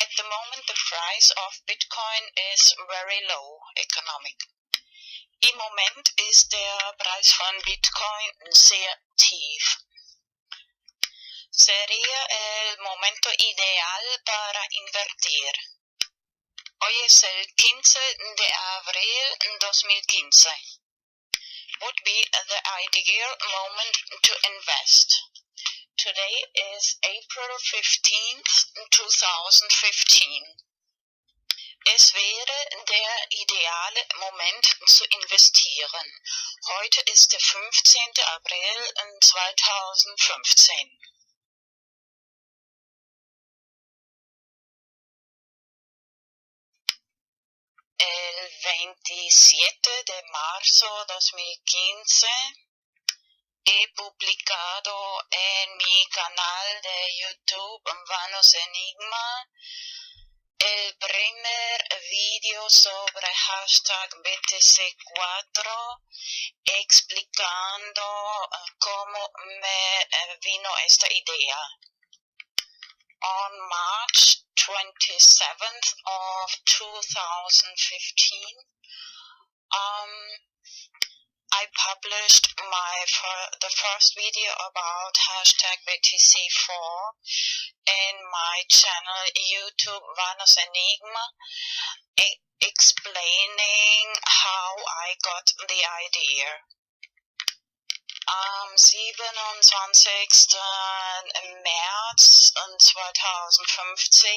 At the moment the price of Bitcoin is very low, economic. Im Moment ist der Preis von Bitcoin sehr tief. Sería el momento ideal para invertir. Hoy es el 15 de abril 2015. Would be the ideal moment to invest. Today is April 15th, 2015. Es wäre der ideale Moment zu investieren. Heute ist der 15. April 2015. El 27 de marzo 2015 he publicado en mi canal de YouTube Vanos Enigma el primer vídeo sobre hashtag BTC4 explicando cómo me vino esta idea. On March 27th of 2015, I published the first video about hashtag BTC4 in my channel YouTube Vanos Enigma, explaining how I got the idea. Am 27. März 2015